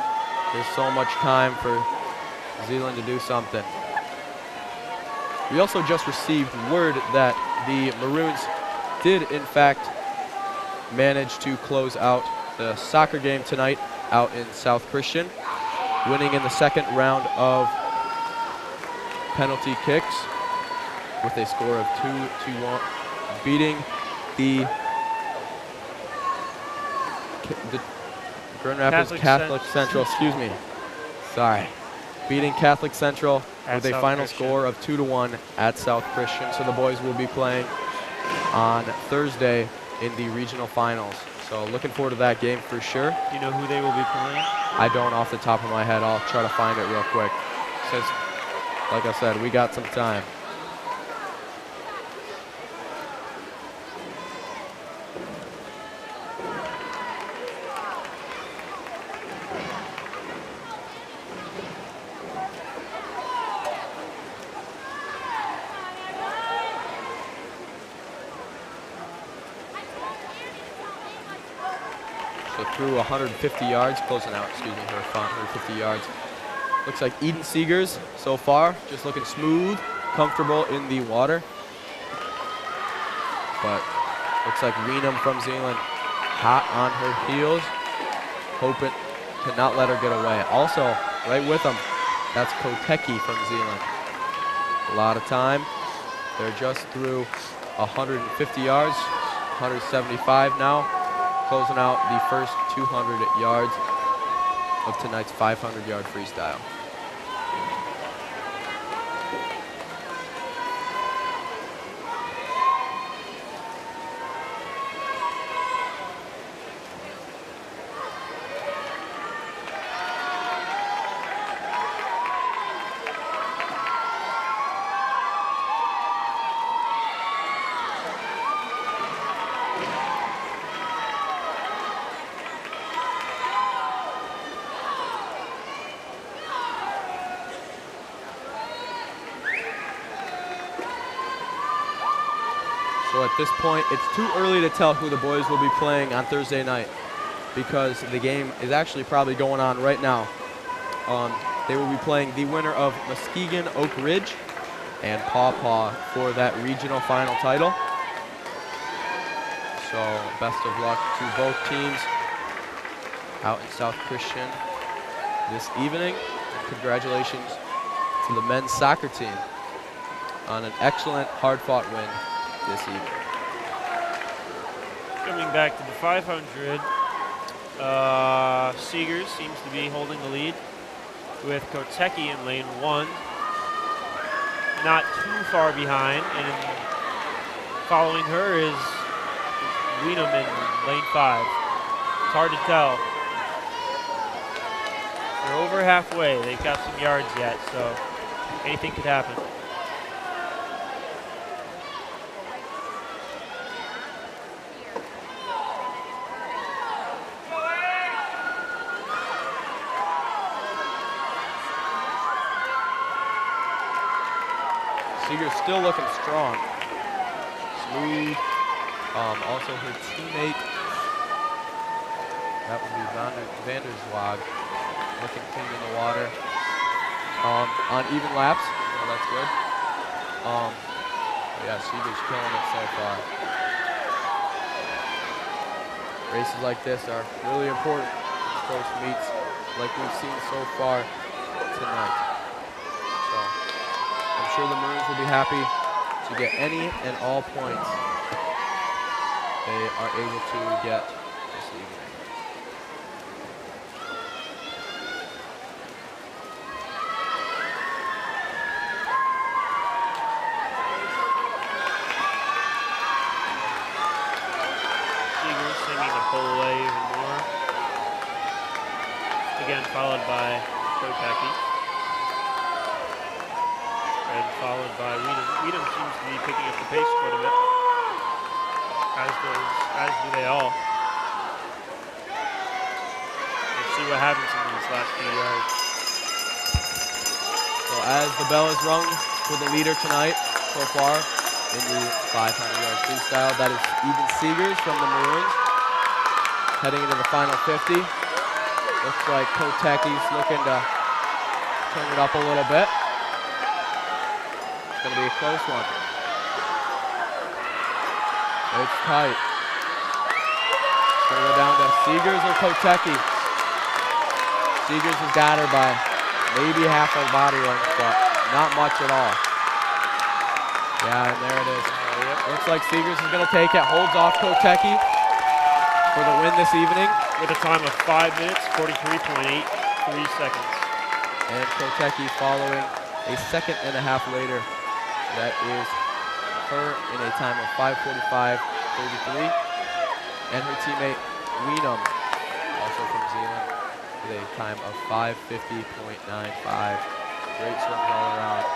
there's so much time for Zeeland to do something. We also just received word that the Maroons did in fact manage to close out the soccer game tonight out in South Christian, winning in the second round of penalty kicks with a score of 2-1, beating the Grand Rapids Catholic Central, excuse me, sorry, beating Catholic Central with a final score of 2-1 at South Christian. So the boys will be playing on Thursday in the regional finals. So looking forward to that game for sure. Do you know who they will be playing? I don't off the top of my head. I'll try to find it real quick. Since, like I said, we got some time. So through 150 yards, closing out, excuse me, her front 150 yards. Looks like Eden Seegers so far, just looking smooth, comfortable in the water. But looks like Weenum from Zeeland hot on her heels, hoping to not let her get away. Also, right with them, that's Kotecki from Zeeland. A lot of time. They're just through 150 yards, 175 now, closing out the first 200 yards of tonight's 500-yard freestyle. So at this point, it's too early to tell who the boys will be playing on Thursday night because the game is actually probably going on right now. They will be playing the winner of Muskegon Oak Ridge and Paw Paw for that regional final title. So best of luck to both teams out in South Christian this evening. And congratulations to the men's soccer team on an excellent, hard-fought win this evening. Coming back to the 500, Seegers seems to be holding the lead with Kotecki in lane 1. Not too far behind, and following her is Weenum in lane 5. It's hard to tell. They're over halfway. They've got some yards yet, so anything could happen. Seeger's still looking strong. Smooth. Also her teammate, that would be Vanderswag, looking clean in the water. On even laps, well, that's good. Yeah, Seeger's killing it so far. Races like this are really important. Close meets like we've seen so far tonight. So I'm sure the Maroons will be happy to get any and all points they are able to get this evening. Seegers seeming to pull away even more. Again, followed by Kotecki. And followed by Weenum. Weenum seems to be picking up the pace quite a bit, as do they all. Let's see what happens in these last few yards. So as the bell is rung for the leader tonight so far in the 500-yard freestyle, that is Eden Seegers from the Maroons, heading into the final 50. Looks like Kotecki's looking to turn it up a little bit. It's going to be a close one. It's tight. It's going to go down to Seegers or Kotecki. Seegers has got her by maybe half a body length, but not much at all. Yeah, and there it is. Looks like Seegers is going to take it. Holds off Kotecki for the win this evening. With a time of 5 minutes, 43.83 seconds. And Kotecki following a second and a half later. That is her in a time of 5:45.33. And her teammate Weenum, also from Zeeland, with a time of 5:50.95. Great swims all around.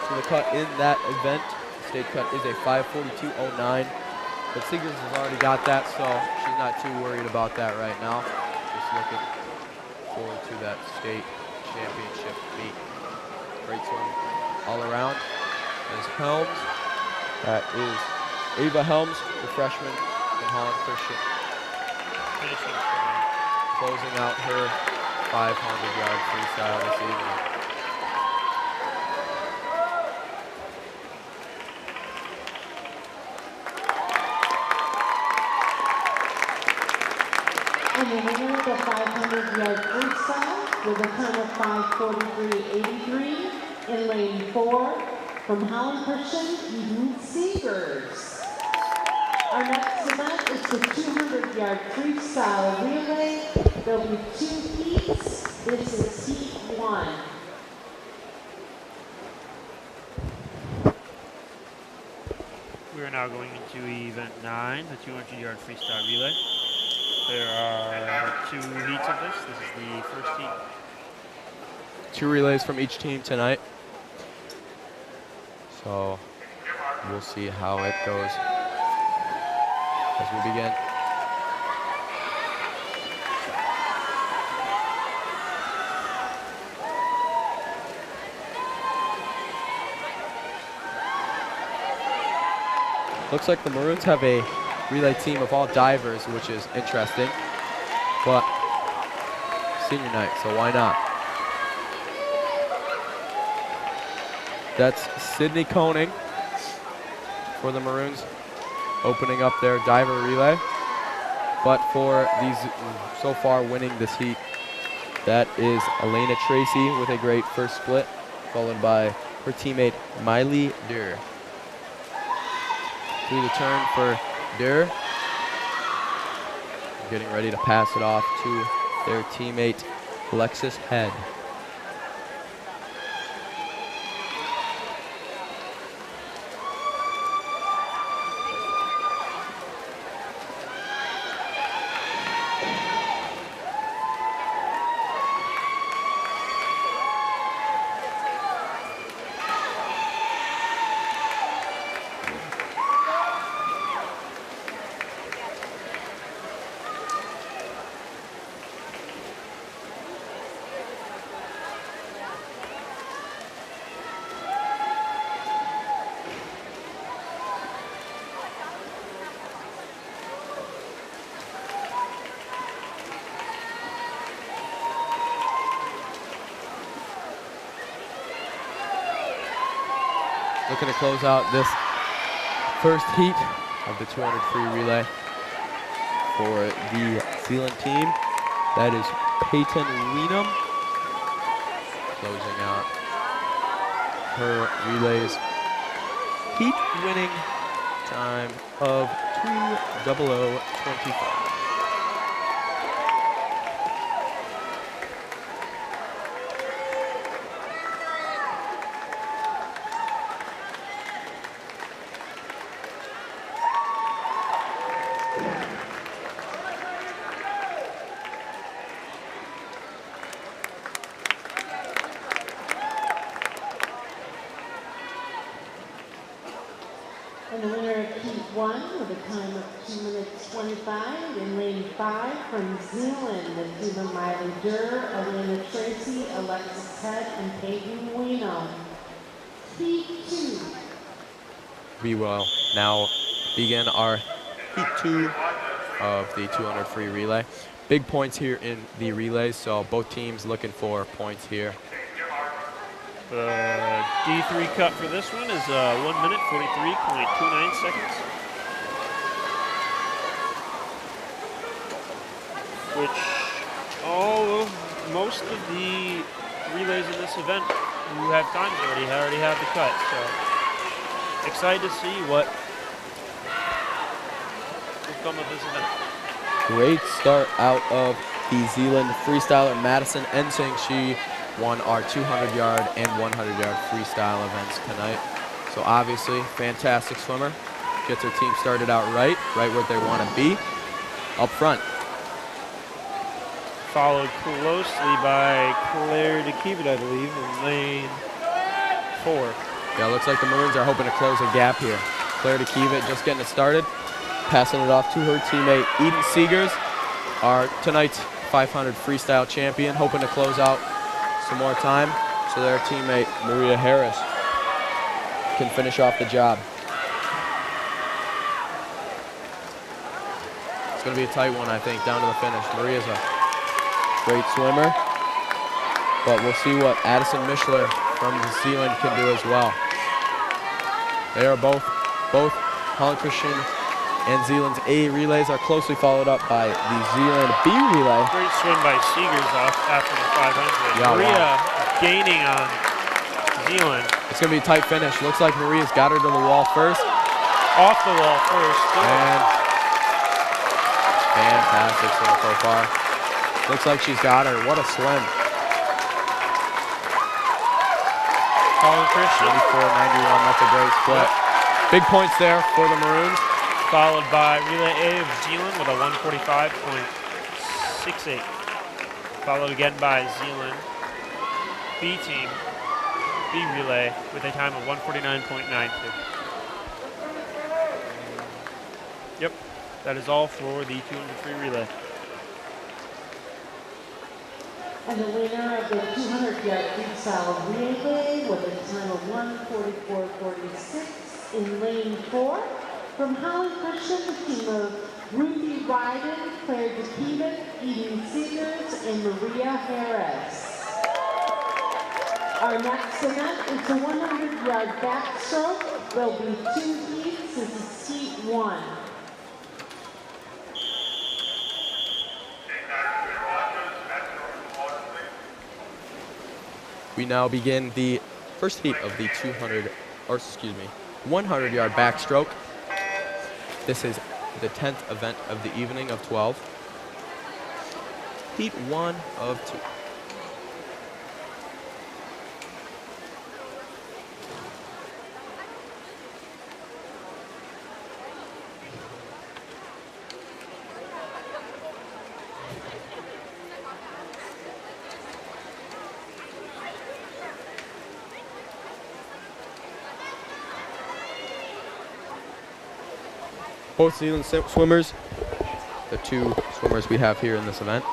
So the cut in that event, state cut, is a 5:42.09. But Seegers has already got that, so she's not too worried about that right now. Just looking forward to that state championship meet. Great swim all around. There's Helms. That is Ava Helms, the freshman in Holland Christian. Finishing strong. Closing out her 500-yard freestyle this evening. And the winner of the 500-yard freestyle with a time of 5:43.83 in lane 4 from Holland Christian, Eden Seegers. Our next event is the 200-yard freestyle relay. There'll be 2 heats. This is heat 1. We are now going into event 9, the 200-yard freestyle relay. There are 2 heats of this. This is the first heat. 2 relays from each team tonight. So we'll see how it goes as we begin. Looks like the Maroons have a relay team of all divers, which is interesting, but senior night, so why not? That's Sydney Koenig for the Maroons, opening up their diver relay. But for these so far winning this heat, that is Elena Tracy with a great first split, followed by her teammate Miley Durr. Through the turn for Durr, getting ready to pass it off to their teammate Alexis Head. Looking to close out this first heat of the 200 free relay for the Zeeland team. That is Peyton Weenum closing out her relays heat winning time of 2:00:25. And the winner of heat 1 with a time of 2:25 in lane 5 from Zeeland, the team of Miley Durr, Elena Tracy, Alexis Head, and Peyton Weenum. Heat 2. We will now begin our heat 2 of the 200 free relay. Big points here in the relays, so both teams looking for points here. The D3 cut for this one is 1 minute 43.29 seconds, which most of the relays in this event who have times already have the cut. So excited to see what will come of this event. Great start out of the Zeeland freestyler Madison Ensing. She won our 200-yard and 100-yard freestyle events tonight. So obviously, fantastic swimmer. Gets her team started out right where they want to be, up front. Followed closely by Claire DeKeevan, I believe, in lane 4. Yeah, looks like the Maroons are hoping to close a gap here. Claire DeKeevan just getting it started, passing it off to her teammate Eden Seegers, our tonight's 500 freestyle champion, hoping to close out some more time so their teammate Maria Harris can finish off the job. It's going to be a tight one, I think, down to the finish. Maria's a great swimmer, but we'll see what Addison Mischler from Zeeland can do as well. They are both Holland Christian and Zeeland's A relays are closely followed up by the Zeeland B relay. Great swim by Seegers off after the 500. Yeah, Maria wow. gaining on Zeeland. It's going to be a tight finish. Looks like Maria's got her to the wall first. Off the wall first. And fantastic swim so far. Looks like she's got her. What a swim. Holland Christian. 94-91, that's a great split. Big points there for the Maroons. Followed by relay A of Zeeland with a 145.68. Followed again by Zeeland B team, B relay with a time of 149.92. Yep, that is all for the 200 free relay. And the winner of the 200-yard freestyle relay with a time of 144.46 in lane 4. From Holland Christian, the team of Ruthie Ryden, Claire DeKeven, Eden Seegers, and Maria Harris. Our next event is the 100-yard backstroke. There'll be 2 heats. This is heat 1. We now begin the first heat of the 100-yard backstroke. This is the 10th event of the evening of 12. Heat 1 of 2. Both Zeeland swimmers, the 2 swimmers we have here in this event.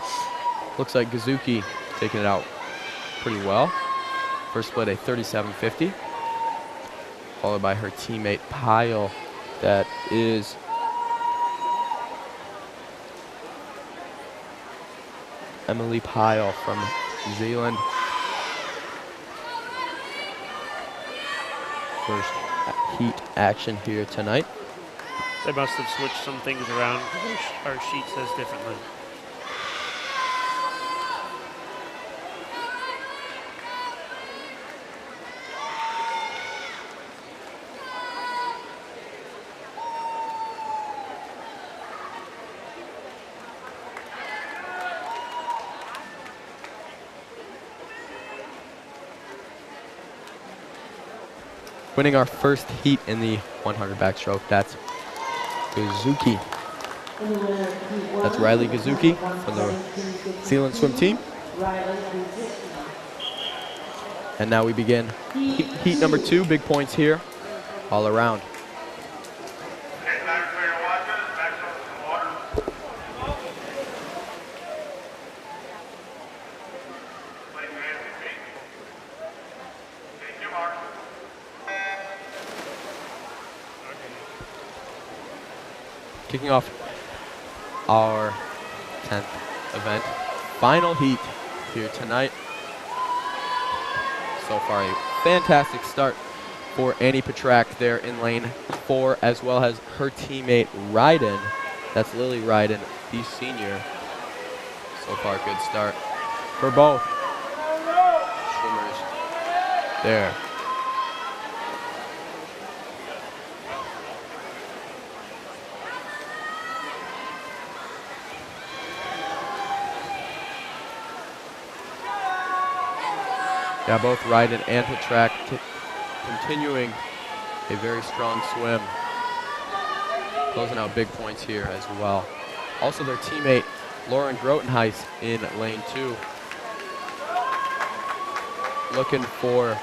Looks like Gazuki taking it out pretty well. First split a 37.50, followed by her teammate Pyle. That is Emily Pyle from Zeeland. First heat action here tonight. They must have switched some things around. Our sheet says differently. Winning our first heat in the 100 backstroke, that's Gazuki. That's Riley Gazuki from the Zeeland swim team. And now we begin heat number 2. Big points here all around. Kicking off our 10th event, final heat here tonight. So far, a fantastic start for Annie Petrak there in lane 4, as well as her teammate Ryden. That's Lily Ryden, the senior. So far, good start for both swimmers there. Yeah, both Ryden and Petrak continuing a very strong swim. Closing out big points here as well. Also their teammate Lauren Grotenheis in lane 2. Looking for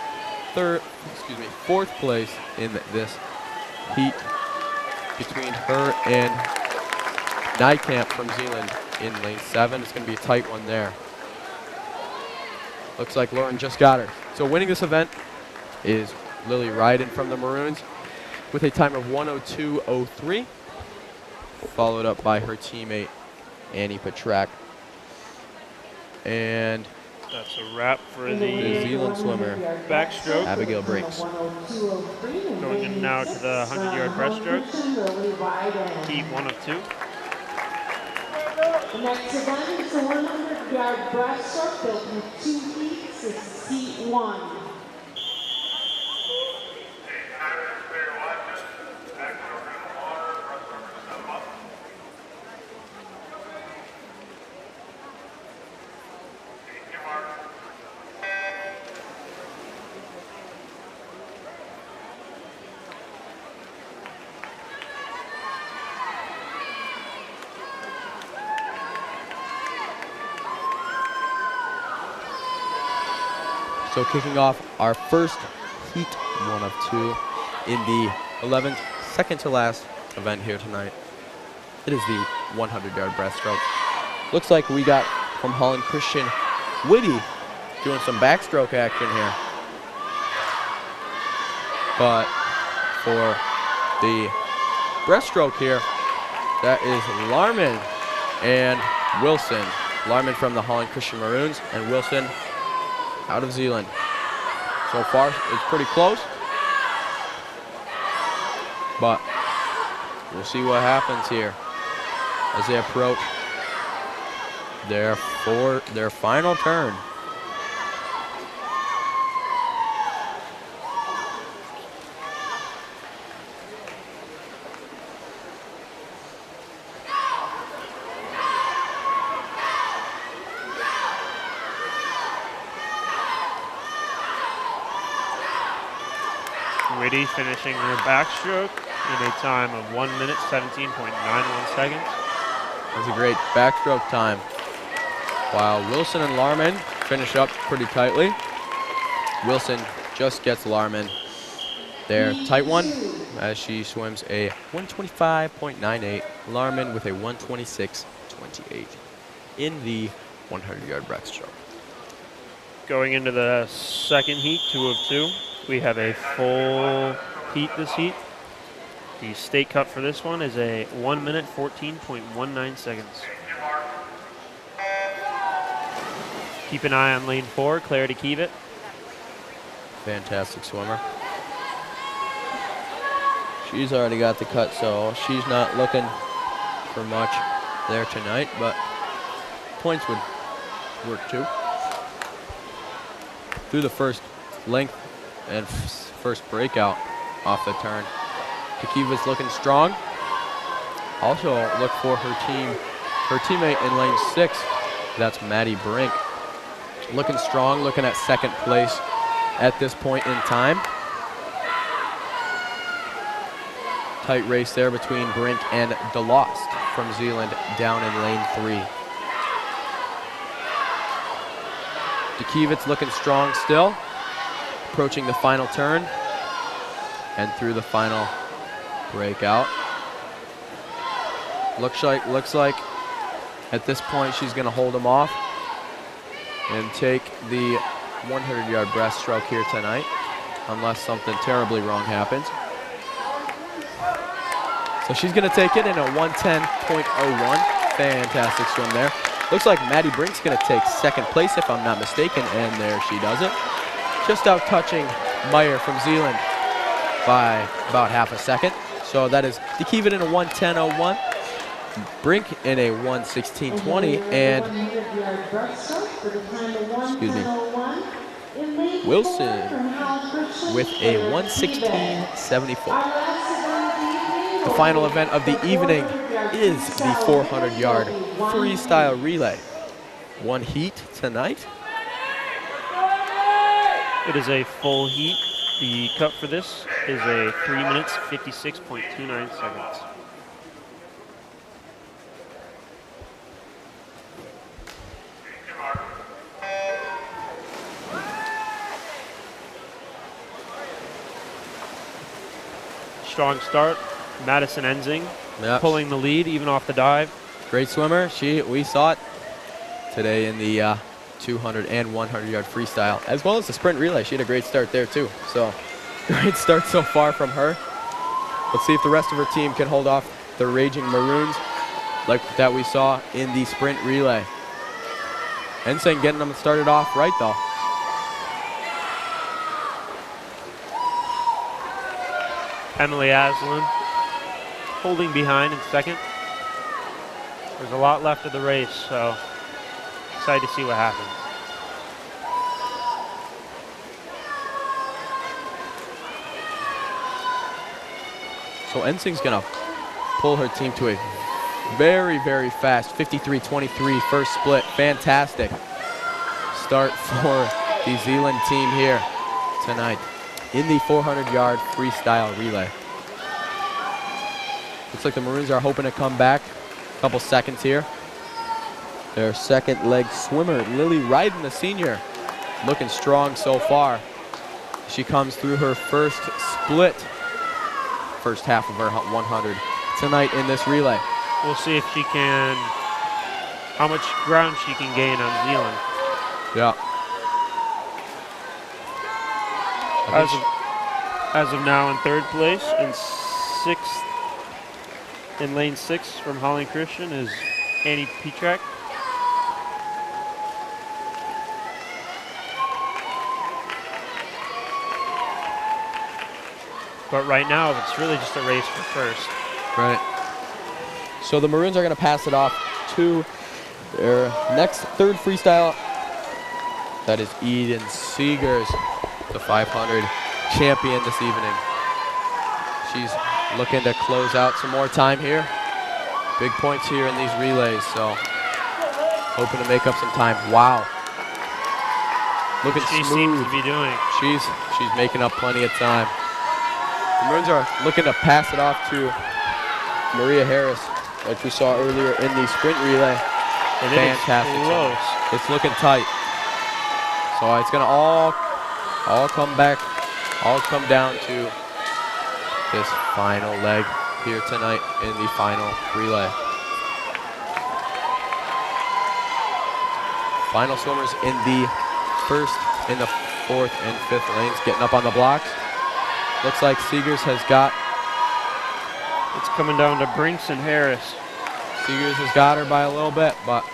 fourth place in this heat between her and Nijkamp from Zeeland in lane 7. It's going to be a tight one there. Looks like Lauren just got her. So winning this event is Lily Ryden from the Maroons with a time of 1:02.03, followed up by her teammate Annie Petrak. And That's a wrap for the the Zeeland swimmer, backstroke. Abigail Briggs. Going in now to the 100-yard breaststroke. Heat 1 of 2. The next event is the 100-yard breaststroke built in 2 heats. This is heat 1. So kicking off our first heat 1 of 2 in the 11th, second to last event here tonight. It is the 100-yard breaststroke. Looks like we got from Holland Christian Whitty doing some backstroke action here. But for the breaststroke here, that is Larman and Wilson. Larman from the Holland Christian Maroons and Wilson out of Zeeland. So far, it's pretty close, but we'll see what happens here as they approach their final turn. Whitty finishing her backstroke in a time of 1 minute, 17.91 seconds. That's a great backstroke time. While Wilson and Larman finish up pretty tightly. Wilson just gets Larman their tight one as she swims a 125.98. Larman with a 126.28 in the 100-yard breaststroke. Going into the second heat, 2 of 2. We have a full heat this heat. The state cut for this one is a 1 minute, 14.19 seconds. Keep an eye on lane 4, Clarity Kievit. Fantastic swimmer. She's already got the cut, so she's not looking for much there tonight, but points would work too. Through the first length and first breakout off the turn. Kievit's looking strong. Also look for her teammate in lane 6. That's Maddie Brink. Looking strong, looking at second place at this point in time. Tight race there between Brink and DeLost from Zeeland down in lane 3. Kievit's looking strong still. Approaching the final turn and through the final breakout. Looks like at this point she's going to hold him off and take the 100-yard breaststroke here tonight, unless something terribly wrong happens. So she's going to take it in a 110.01. Fantastic swim there. Looks like Maddie Brink's going to take second place, if I'm not mistaken, and there she does it. Just out touching Meyer from Zeeland by about half a second. So that is Kievit in a 110.01, Brink in a 116.20, and excuse me, Wilson with a 116.74. The final event of the evening is the 400-yard freestyle relay. One heat tonight. It is a full heat. The cut for this is a 3 minutes, 56.29 seconds. Strong start. Madison Enzing pulling the lead even off the dive. Great swimmer. We saw it today in the 200 and 100-yard freestyle, as well as the sprint relay. She had a great start there too. So great start so far from her. Let's see if the rest of her team can hold off the Raging Maroons like that we saw in the sprint relay. Ensing getting them started off right though. Emily Aslan holding behind in second. There's a lot left of the race, so excited to see what happens. So Ensing's gonna pull her team to a very, very fast 53-23 first split. Fantastic start for the Zeeland team here tonight in the 400-yard freestyle relay. Looks like the Maroons are hoping to come back. A couple seconds here. Their second leg swimmer, Lily Ryden, the senior, looking strong so far. She comes through her first split, first half of her 100 tonight in this relay. We'll see if she can, how much ground she can gain on Zeeland. Yeah. As of now in third place, and sixth, in lane 6 from Holland Christian is Annie Petrak. But right now, it's really just a race for first. Right. So the Maroons are going to pass it off to their next third freestyle. That is Eden Seegers, the 500 champion this evening. She's looking to close out some more time here. Big points here in these relays, so hoping to make up some time. Wow. Looking She smooth. seems to be doing. She's making up plenty of time. The Maroons are looking to pass it off to Maria Harris, like we saw earlier in the sprint relay. And Fantastic. it is close. It's looking tight. So it's gonna all come back, all come down to this final leg here tonight in the final relay. Final swimmers in the first, in the fourth and fifth lanes getting up on the blocks. Looks like Seegers has got. It's coming down to Brinks and Harris. Seegers has got her by a little bit, but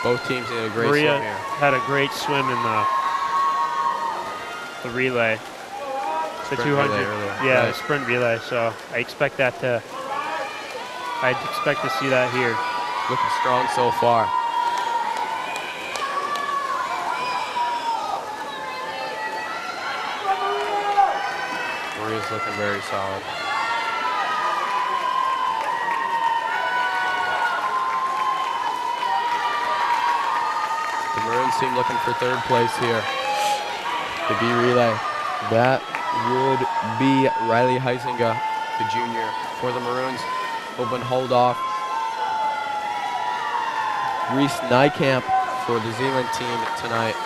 both teams did a great Maria swim here. had a great swim in the relay. The Sprint 200, relay earlier. yeah, Right. the sprint relay. So I'd expect to see that here. Looking strong so far. Maria's looking very solid. The Maroons team looking for third place here. The B relay. That would be Riley Heisinger, the junior, for the Maroons. Hoping to hold off Reese Nykamp for the Zeeland team tonight.